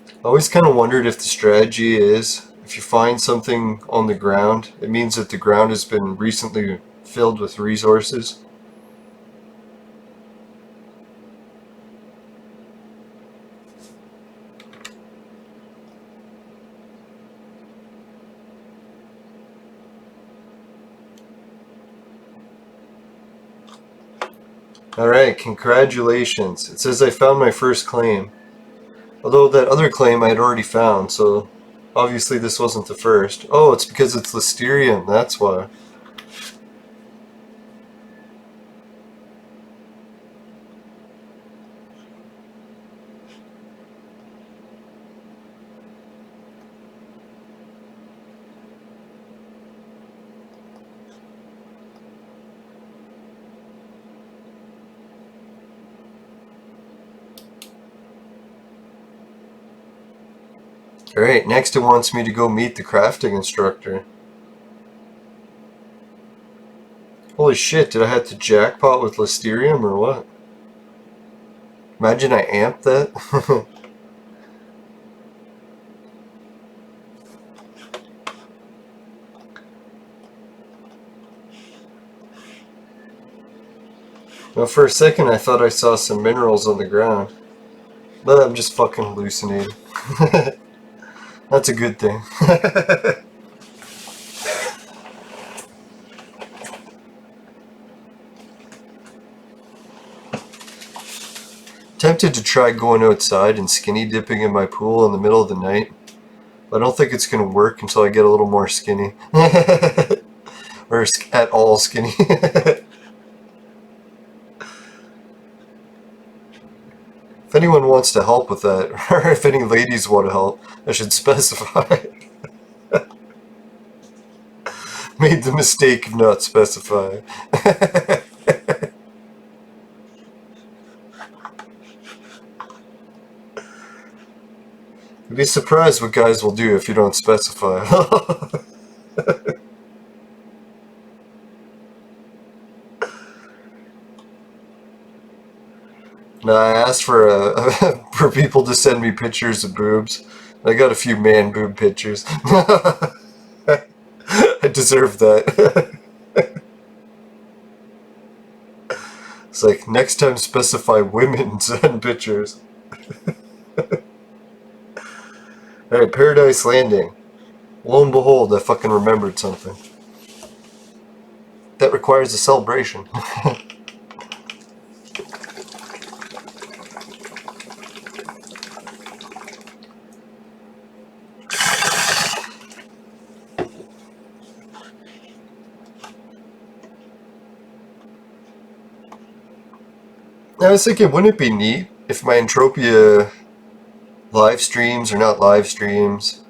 I always kind of wondered if the strategy is, if you find something on the ground, it means that the ground has been recently filled with resources. Alright, congratulations. It says I found my first claim. Although that other claim I had already found, so obviously this wasn't the first. Oh, it's because it's Listerium, that's why. Alright, next it wants me to go meet the crafting instructor. Holy shit, did I have to jackpot with Listerium or what? Imagine I amped that. Well, for a second I thought I saw some minerals on the ground. But I'm just fucking hallucinating. That's a good thing. Tempted to try going outside and skinny dipping in my pool in the middle of the night. But I don't think it's going to work until I get a little more skinny. Or at all skinny. If anyone wants to help with that, or if any ladies want to help, I should specify. Made the mistake of not specifying. You'd be surprised what guys will do if you don't specify. No, I asked for for people to send me pictures of boobs. I got a few man boob pictures. I deserve that. It's like, next time specify women send pictures. Alright, Paradise Landing. Lo and behold, I fucking remembered something. That requires a celebration. I was thinking, wouldn't it be neat if my Entropia live streams, or not live streams,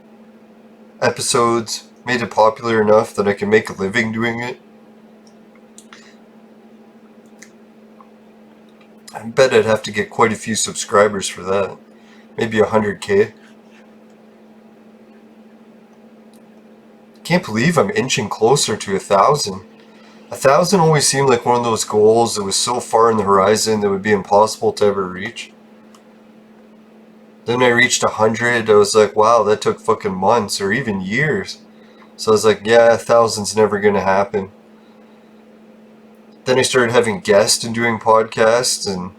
episodes made it popular enough that I can make a living doing it? I bet I'd have to get quite a few subscribers for that. Maybe 100K. Can't believe I'm inching closer to 1,000. 1,000 always seemed like one of those goals that was so far in the horizon that would be impossible to ever reach. Then I reached 100, I was like, wow, that took fucking months or even years. So I was like, yeah, 1,000's never gonna happen. Then I started having guests and doing podcasts, and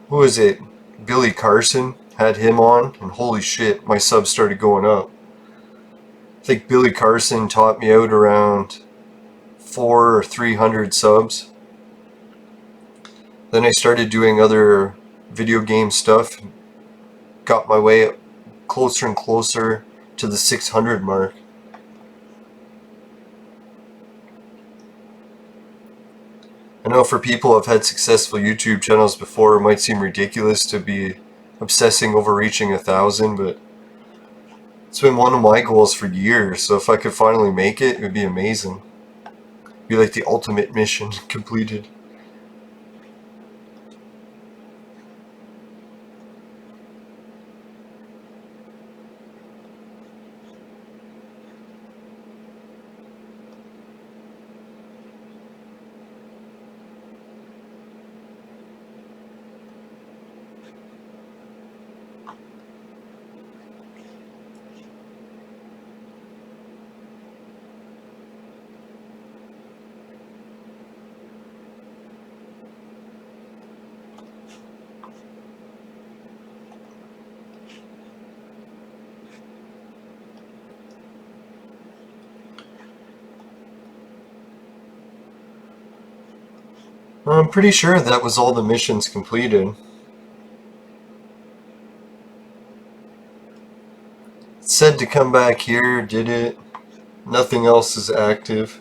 who was it? Billy Carson, had him on, and holy shit, my subs started going up. I think Billy Carson taught me out around 400 or 300 subs. Then I started doing other video game stuff, got my way closer and closer to the 600 mark. I know for people who have had successful YouTube channels before, it might seem ridiculous to be obsessing over reaching 1,000, but it's been one of my goals for years, so if I could finally make it, it would be amazing. It'd be like the ultimate mission completed. I'm pretty sure that was all the missions completed. It said to come back here, did it? Nothing else is active.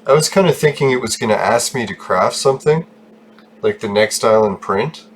I was kind of thinking it was going to ask me to craft something, like the next island print.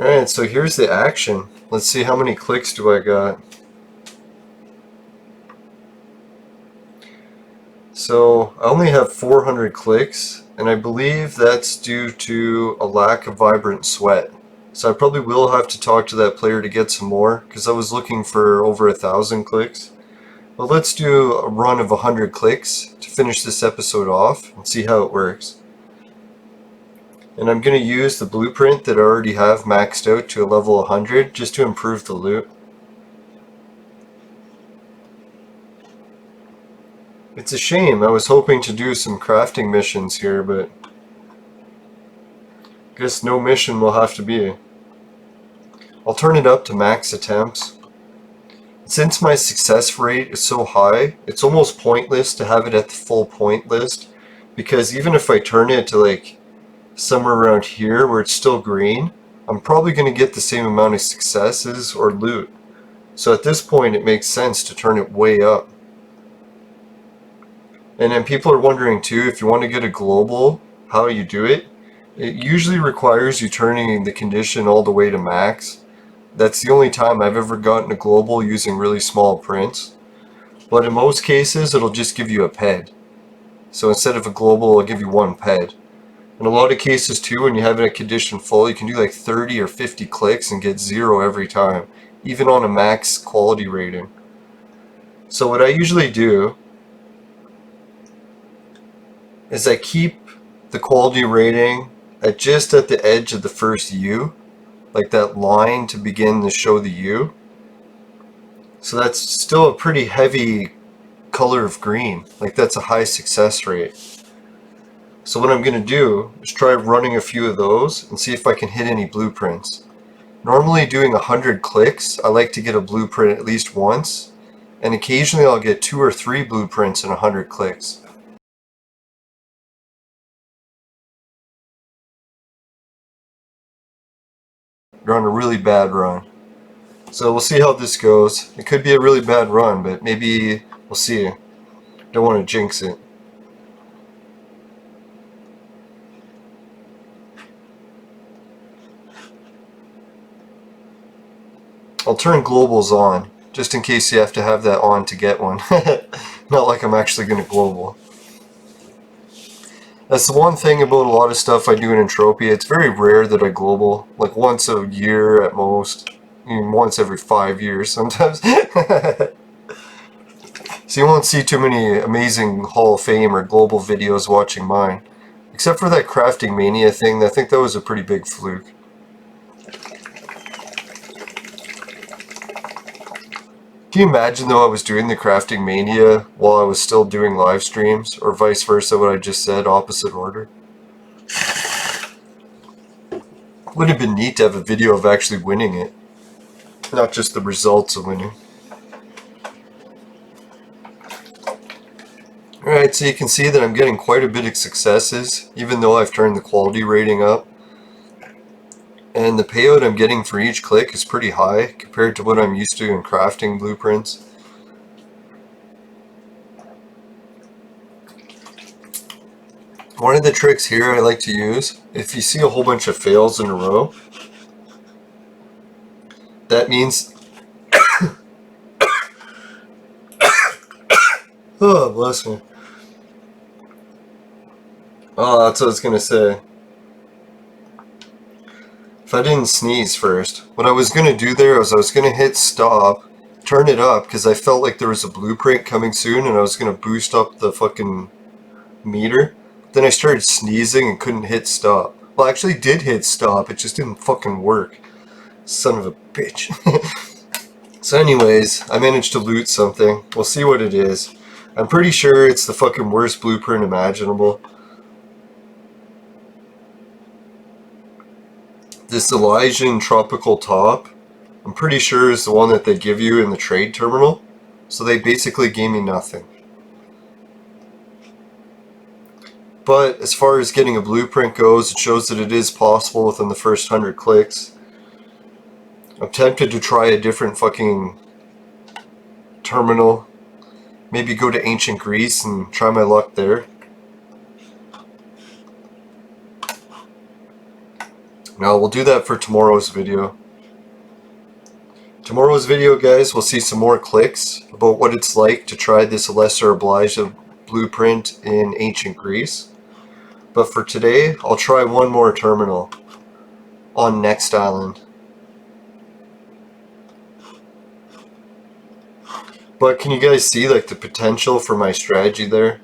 Alright, so here's the action. Let's see how many clicks do I got. So I only have 400 clicks, and I believe that's due to a lack of vibrant sweat. So I probably will have to talk to that player to get some more, because I was looking for over 1,000 clicks. But let's do a run of 100 clicks to finish this episode off and see how it works. And I'm going to use the blueprint that I already have maxed out to a level 100 just to improve the loot. It's a shame, I was hoping to do some crafting missions here, but I guess no mission will have to be. I'll turn it up to max attempts. Since my success rate is so high, it's almost pointless to have it at the full point list, because even if I turn it to like somewhere around here where it's still green, I'm probably going to get the same amount of successes or loot. So at this point it makes sense to turn it way up. And then people are wondering too, if you want to get a global, how you do it. It usually requires you turning the condition all the way to max. That's the only time I've ever gotten a global using really small prints. But in most cases it'll just give you a ped. So instead of a global, it'll give you one ped. In a lot of cases too, when you have it at condition full, you can do like 30 or 50 clicks and get 0 every time, even on a max quality rating. So what I usually do is I keep the quality rating at just at the edge of the first U, like that line to begin to show the U. So that's still a pretty heavy color of green, like that's a high success rate. So what I'm going to do is try running a few of those and see if I can hit any blueprints. Normally doing 100 clicks, I like to get a blueprint at least once, and occasionally I'll get 2 or 3 blueprints in 100 clicks. You're on a really bad run. So we'll see how this goes. It could be a really bad run, but maybe we'll see. Don't want to jinx it. I'll turn globals on, just in case you have to have that on to get one. Not like I'm actually going to global. That's the one thing about a lot of stuff I do in Entropia. It's very rare that I global, like once a year at most, even once every 5 years sometimes. So you won't see too many amazing Hall of Fame or global videos watching mine. Except for that Crafting Mania thing, I think that was a pretty big fluke. Can you imagine though I was doing the Crafting Mania while I was still doing live streams, or vice versa, what I just said, opposite order? Would have been neat to have a video of actually winning it, not just the results of winning. Alright, so you can see that I'm getting quite a bit of successes, even though I've turned the quality rating up. And the payout I'm getting for each click is pretty high compared to what I'm used to in crafting blueprints. One of the tricks here I like to use, if you see a whole bunch of fails in a row, that means... Oh, bless me. Oh, that's what I was going to say. If I didn't sneeze first, what I was going to do there was I was going to hit stop, turn it up, because I felt like there was a blueprint coming soon and I was going to boost up the fucking meter. Then I started sneezing and couldn't hit stop. Well, I actually did hit stop, it just didn't fucking work. Son of a bitch. So anyways, I managed to loot something. We'll see what it is. I'm pretty sure it's the fucking worst blueprint imaginable. This Elysian Tropical Top, I'm pretty sure is the one that they give you in the trade terminal. So they basically gave me nothing. But as far as getting a blueprint goes, it shows that it is possible within the first 100 clicks. I'm tempted to try a different fucking terminal. Maybe go to ancient Greece and try my luck there. Now we'll do that for tomorrow's video. Tomorrow's video, guys, we'll see some more clicks about what it's like to try this lesser obliged blueprint in ancient Greece. But for today, I'll try one more terminal on Next Island. But can you guys see like the potential for my strategy there?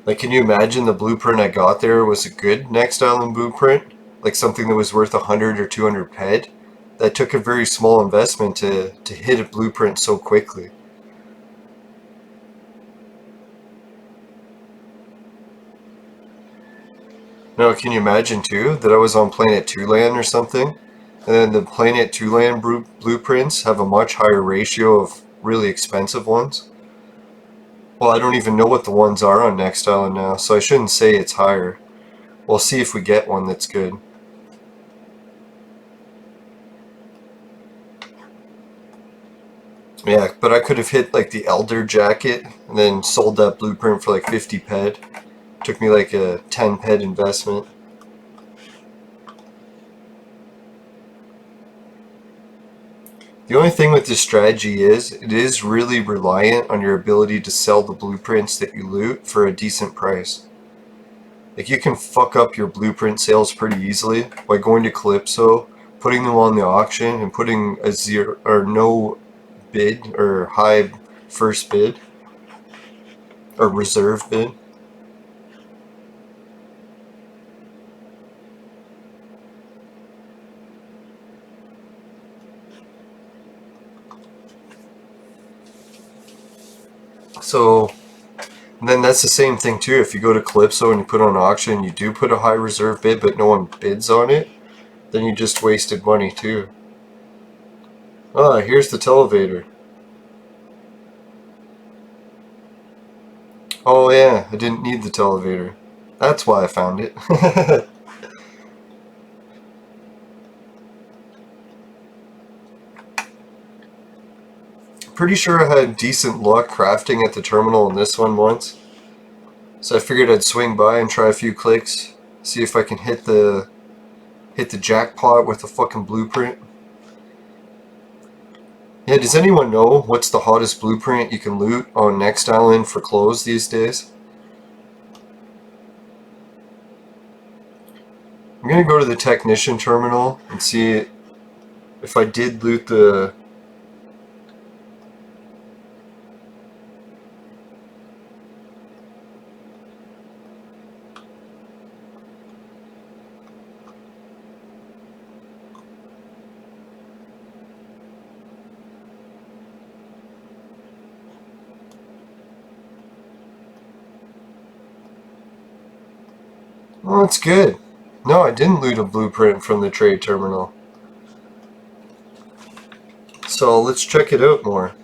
Like, can you imagine the blueprint I got there was a good Next Island blueprint? Like something that was worth 100 or 200 ped? That took a very small investment to hit a blueprint so quickly. Now, can you imagine too that I was on Planet 2 land or something? And then the Planet 2 land blueprints have a much higher ratio of really expensive ones. Well, I don't even know what the ones are on Next Island now, so I shouldn't say it's higher. We'll see if we get one that's good. Yeah, but I could have hit like the Elder Jacket and then sold that blueprint for like 50 ped. Took me like a 10 ped investment. The only thing with this strategy is, it is really reliant on your ability to sell the blueprints that you loot for a decent price. Like, you can fuck up your blueprint sales pretty easily by going to Calypso, putting them on the auction, and putting a zero or no bid or high first bid or reserve bid. So, and then that's the same thing too. If you go to Calypso and you put on auction, you do put a high reserve bid, but no one bids on it, then you just wasted money too. Ah, here's the televator. Oh yeah, I didn't need the televator. That's why I found it. Pretty sure I had decent luck crafting at the terminal in this one once. So I figured I'd swing by and try a few clicks, see if I can hit the jackpot with a fucking blueprint. Yeah, does anyone know what's the hottest blueprint you can loot on Next Island for clothes these days? I'm gonna go to the technician terminal and see if I did loot the... Oh, that's good. No, I didn't loot a blueprint from the trade terminal. So let's check it out more.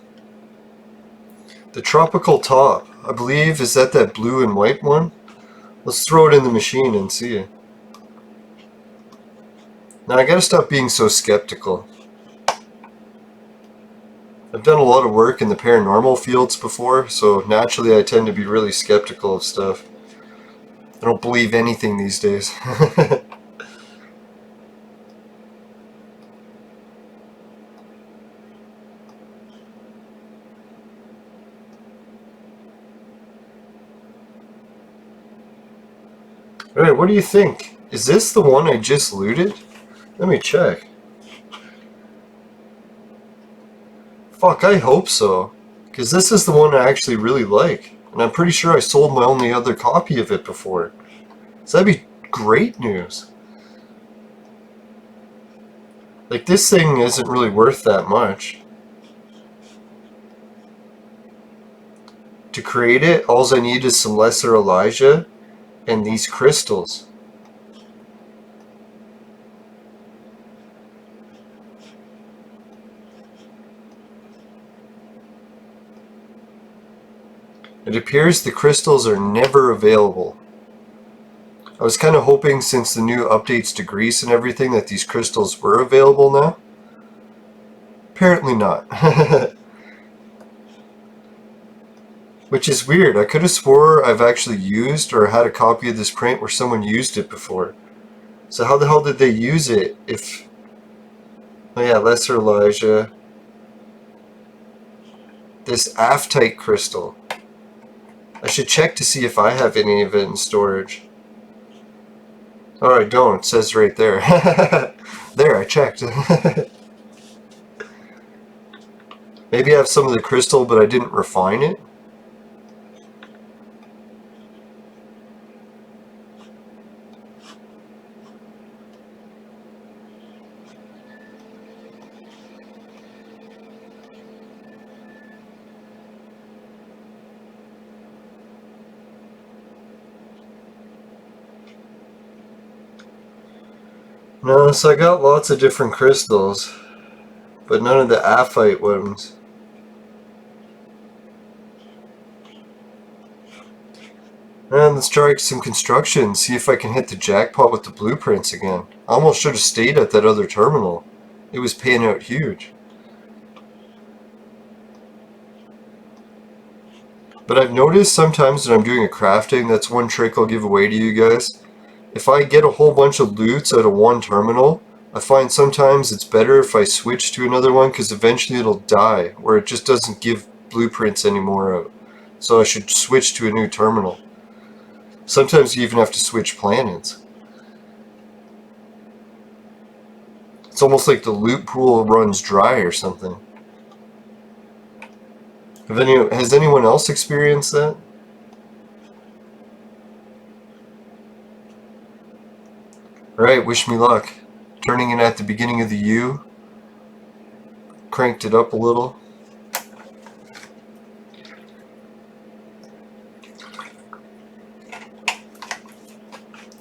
The tropical top, I believe, is that blue and white one? Let's throw it in the machine and see. Now I gotta stop being so skeptical. I've done a lot of work in the paranormal fields before, so naturally I tend to be really skeptical of stuff. I don't believe anything these days. Alright, what do you think? Is this the one I just looted? Let me check. Fuck, I hope so. Because this is the one I actually really like. And I'm pretty sure I sold my only other copy of it before. So that'd be great news. Like, this thing isn't really worth that much. To create it, all I need is some lesser Elijah and these crystals. It appears the crystals are never available. I was kind of hoping, since the new updates to Greece and everything, that these crystals were available now. Apparently not. Which is weird. I could have swore I've actually used or had a copy of this print where someone used it before. So how the hell did they use it if... Oh yeah, Lesser Elijah. This Aftite crystal. I should check to see if I have any of it in storage. Oh, I don't. It says right there. There, I checked. Maybe I have some of the crystal, but I didn't refine it. No, so I got lots of different crystals, but none of the Aphite ones. And let's try some construction, see if I can hit the jackpot with the blueprints again. I almost should have stayed at that other terminal. It was paying out huge. But I've noticed sometimes when I'm doing a crafting, that's one trick I'll give away to you guys. If I get a whole bunch of loots out of one terminal, I find sometimes it's better if I switch to another one because eventually it'll die, where it just doesn't give blueprints anymore out. So I should switch to a new terminal. Sometimes you even have to switch planets. It's almost like the loot pool runs dry or something. Has anyone else experienced that? Alright, wish me luck. Turning it at the beginning of the U. Cranked it up a little.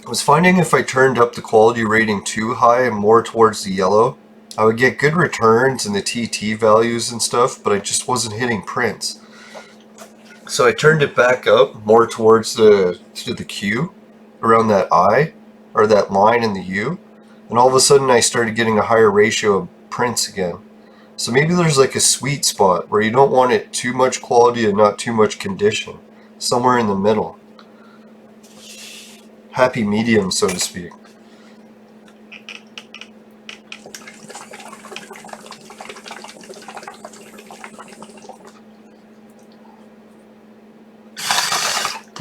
I was finding if I turned up the quality rating too high and more towards the yellow, I would get good returns in the TT values and stuff, but I just wasn't hitting prints. So I turned it back up more towards the Q, around that I, or that line in the U, and all of a sudden I started getting a higher ratio of prints again. So maybe there's like a sweet spot where you don't want it too much quality and not too much condition. Somewhere in the middle. Happy medium, so to speak.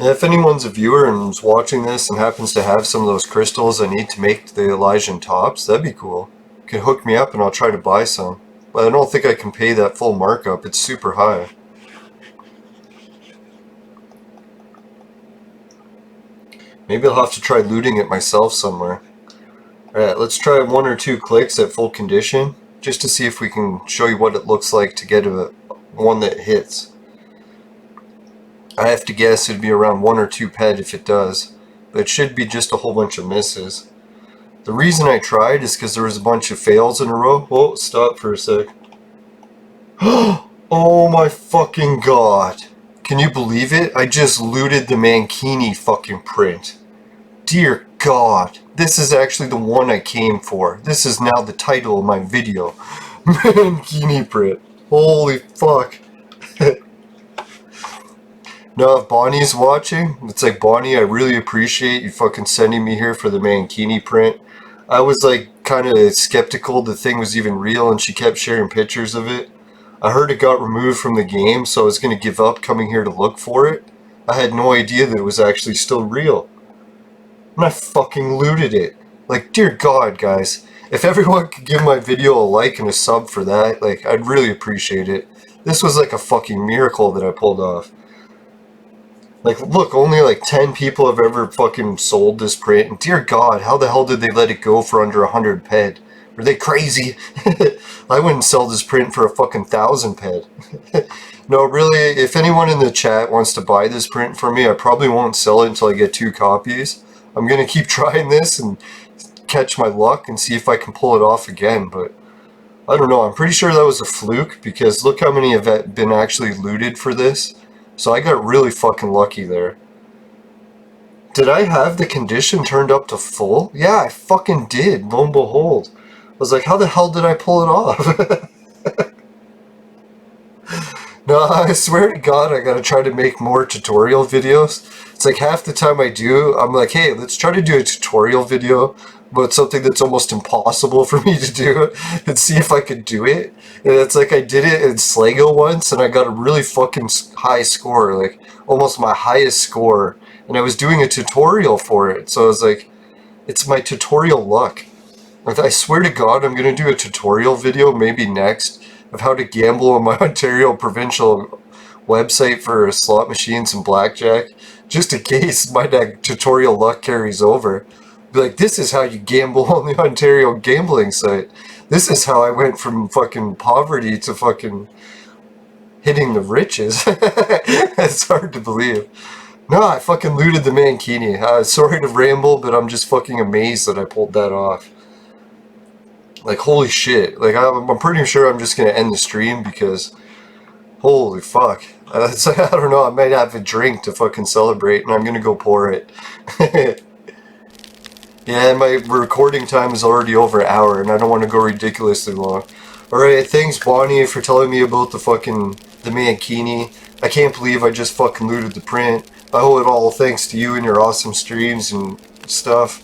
If anyone's a viewer and is watching this and happens to have some of those crystals I need to make the Elysian tops, that'd be cool. You can hook me up and I'll try to buy some. But I don't think I can pay that full markup, it's super high. Maybe I'll have to try looting it myself somewhere. Alright, let's try 1 or 2 clicks at full condition, just to see if we can show you what it looks like to get one that hits. I have to guess it'd be around 1 or 2 ped if it does, but it should be just a whole bunch of misses. The reason I tried is because there was a bunch of fails in a row. Whoa, stop for a sec. Oh my fucking god. Can you believe it? I just looted the Mankinki fucking print. Dear god. This is actually the one I came for. This is now the title of my video. Mankinki print. Holy fuck. Now if Bonnie's watching, it's like, Bonnie, I really appreciate you fucking sending me here for the Mankinki print. I was like kind of skeptical the thing was even real and she kept sharing pictures of it. I heard it got removed from the game, so I was going to give up coming here to look for it. I had no idea that it was actually still real. And I fucking looted it. Like, dear god, guys. If everyone could give my video a like and a sub for that, like, I'd really appreciate it. This was like a fucking miracle that I pulled off. Like, look, only like 10 people have ever fucking sold this print, and dear god, how the hell did they let it go for under 100 ped? Are they crazy? I wouldn't sell this print for a fucking 1,000 ped. No, really, if anyone in the chat wants to buy this print for me, I probably won't sell it until I get 2 copies. I'm gonna keep trying this and catch my luck and see if I can pull it off again, but I don't know, I'm pretty sure that was a fluke, because look how many have been actually looted for this. So I got really fucking lucky there. Did I have the condition turned up to full? Yeah, I fucking did, lo and behold. I was like, how the hell did I pull it off? No, I swear to God, I gotta try to make more tutorial videos. It's like half the time I do, I'm like, hey, let's try to do a tutorial video about something that's almost impossible for me to do and see if I could do it. And it's like I did it in Sligo once and I got a really fucking high score, like almost my highest score. And I was doing a tutorial for it, so I was like, it's my tutorial luck. I swear to God, I'm going to do a tutorial video maybe next of how to gamble on my Ontario provincial website for slot machines and blackjack, just in case my tutorial luck carries over. Be like, this is how you gamble on the Ontario gambling site. This is how I went from fucking poverty to fucking hitting the riches. It's hard to believe. No, I fucking looted the Mankinki. Sorry to ramble, but I'm just fucking amazed that I pulled that off. Like, holy shit. Like, I'm pretty sure I'm just gonna end the stream because, holy fuck. I don't know, I might have a drink to fucking celebrate and I'm gonna go pour it. Yeah, and my recording time is already over an hour and I don't want to go ridiculously long. Alright, thanks Bonnie for telling me about the Mankinki. I can't believe I just fucking looted the print. I owe it all thanks to you and your awesome streams and stuff.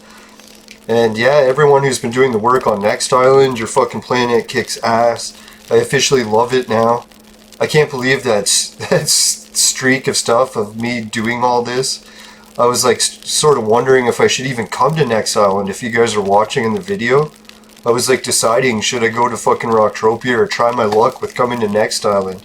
And yeah, everyone who's been doing the work on Next Island, your fucking planet kicks ass. I officially love it now. I can't believe that streak of stuff of me doing all this. I was like sort of wondering if I should even come to Next Island if you guys are watching in the video. I was like deciding, should I go to fucking Rocktropia or try my luck with coming to Next Island.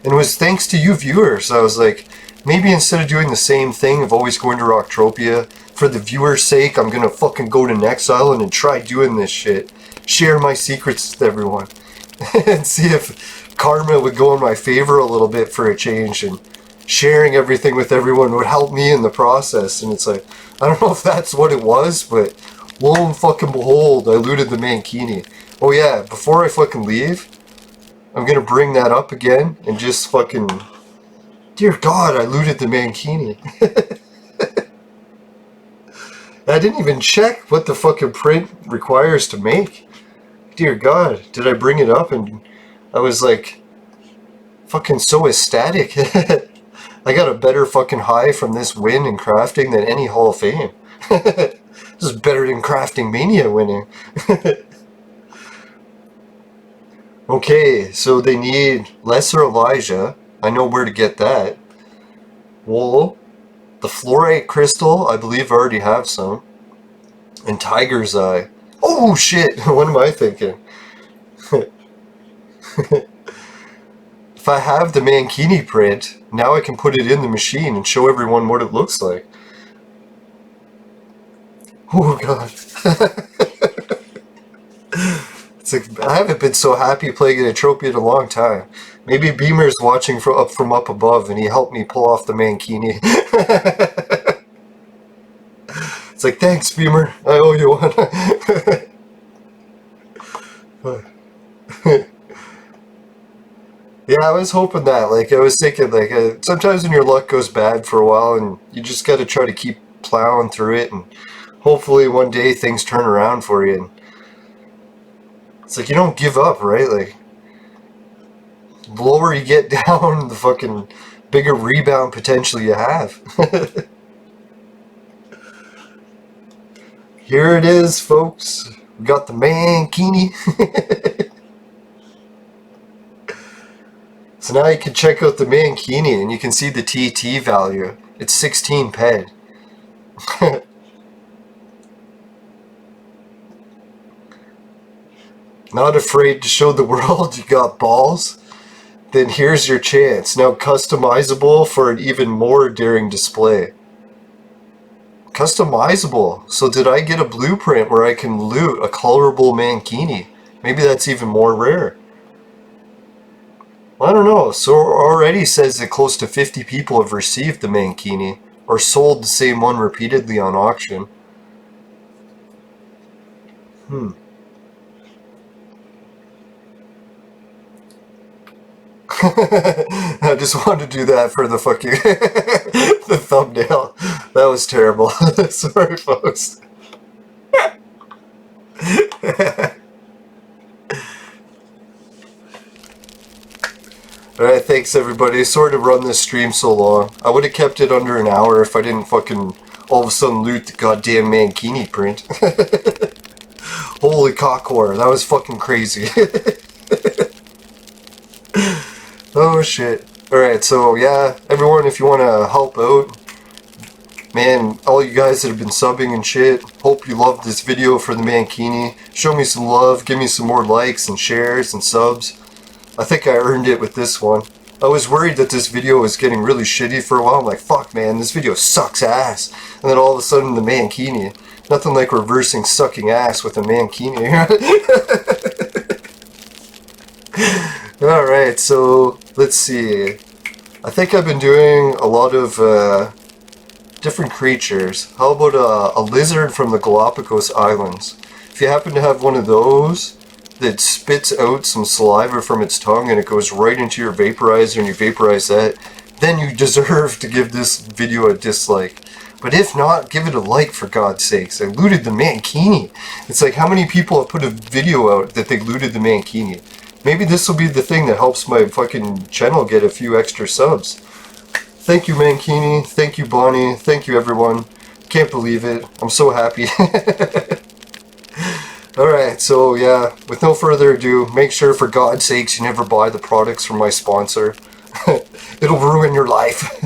And it was thanks to you viewers. I was like, maybe instead of doing the same thing of always going to Rocktropia, for the viewer's sake, I'm gonna fucking go to Next Island and try doing this shit. Share my secrets with everyone. And see if karma would go in my favor a little bit for a change, and sharing everything with everyone would help me in the process. And it's like, I don't know if that's what it was, but lo and fucking behold, I looted the Mankinki. Oh yeah, before I fucking leave, I'm gonna bring that up again and just fucking... Dear God, I looted the Mankinki. I didn't even check what the fucking print requires to make. Dear God, did I bring it up and I was like fucking so ecstatic. I got a better fucking high from this win in crafting than any Hall of Fame. This is better than Crafting Mania winning. Okay, so they need Lesser Elijah. I know where to get that. Wool. The Fluorite Crystal, I believe I already have some. And Tiger's Eye. Oh shit, what am I thinking? If I have the Mankinki print, now I can put it in the machine and show everyone what it looks like. Oh god. It's like, I haven't been so happy playing Entropia in a long time. Maybe Beamer's watching from up above and he helped me pull off the Mankinki. It's like, thanks Beamer, I owe you one. Yeah, I was hoping that, like, I was thinking, like, sometimes when your luck goes bad for a while and you just gotta try to keep plowing through it and hopefully one day things turn around for you. And it's like, you don't give up, right? Like, the lower you get down, the fucking bigger rebound potential you have. Here it is, folks. We got the Mankinki. So now you can check out the Mankinki and you can see the TT value. It's 16 ped. Not afraid to show the world you got balls? Then here's your chance. Now customizable for an even more daring display. Customizable. So did I get a blueprint where I can loot a colorable Mankinki? Maybe that's even more rare. I don't know. So already says that close to 50 people have received the Mankinki or sold the same one repeatedly on auction. I just wanted to do that for the fucking the thumbnail. That was terrible. Sorry, folks. Alright, thanks everybody. Sorry to run this stream so long. I would have kept it under an hour if I didn't fucking all of a sudden loot the goddamn Mankinki print. Holy cockwhore, that was fucking crazy. Oh shit. Alright, so yeah, everyone, if you want to help out, man, all you guys that have been subbing and shit, hope you loved this video for the Mankinki. Show me some love, give me some more likes and shares and subs. I think I earned it with this one. I was worried that this video was getting really shitty for a while. I'm like, fuck man, this video sucks ass. And then all of a sudden the Mankinki. Nothing like reversing sucking ass with a Mankinki. Alright, so let's see. I think I've been doing a lot of different creatures. How about a lizard from the Galapagos Islands? If you happen to have one of those that spits out some saliva from its tongue and it goes right into your vaporizer and you vaporize that, then you deserve to give this video a dislike. But if not, give it a like for God's sakes. I looted the Mankinki. It's like, how many people have put a video out that they looted the Mankinki? Maybe this will be the thing that helps my fucking channel get a few extra subs. Thank you Mankinki, thank you Bonnie, thank you everyone. Can't believe it. I'm so happy. Alright, so yeah, with no further ado, make sure for God's sakes you never buy the products from my sponsor. It'll ruin your life.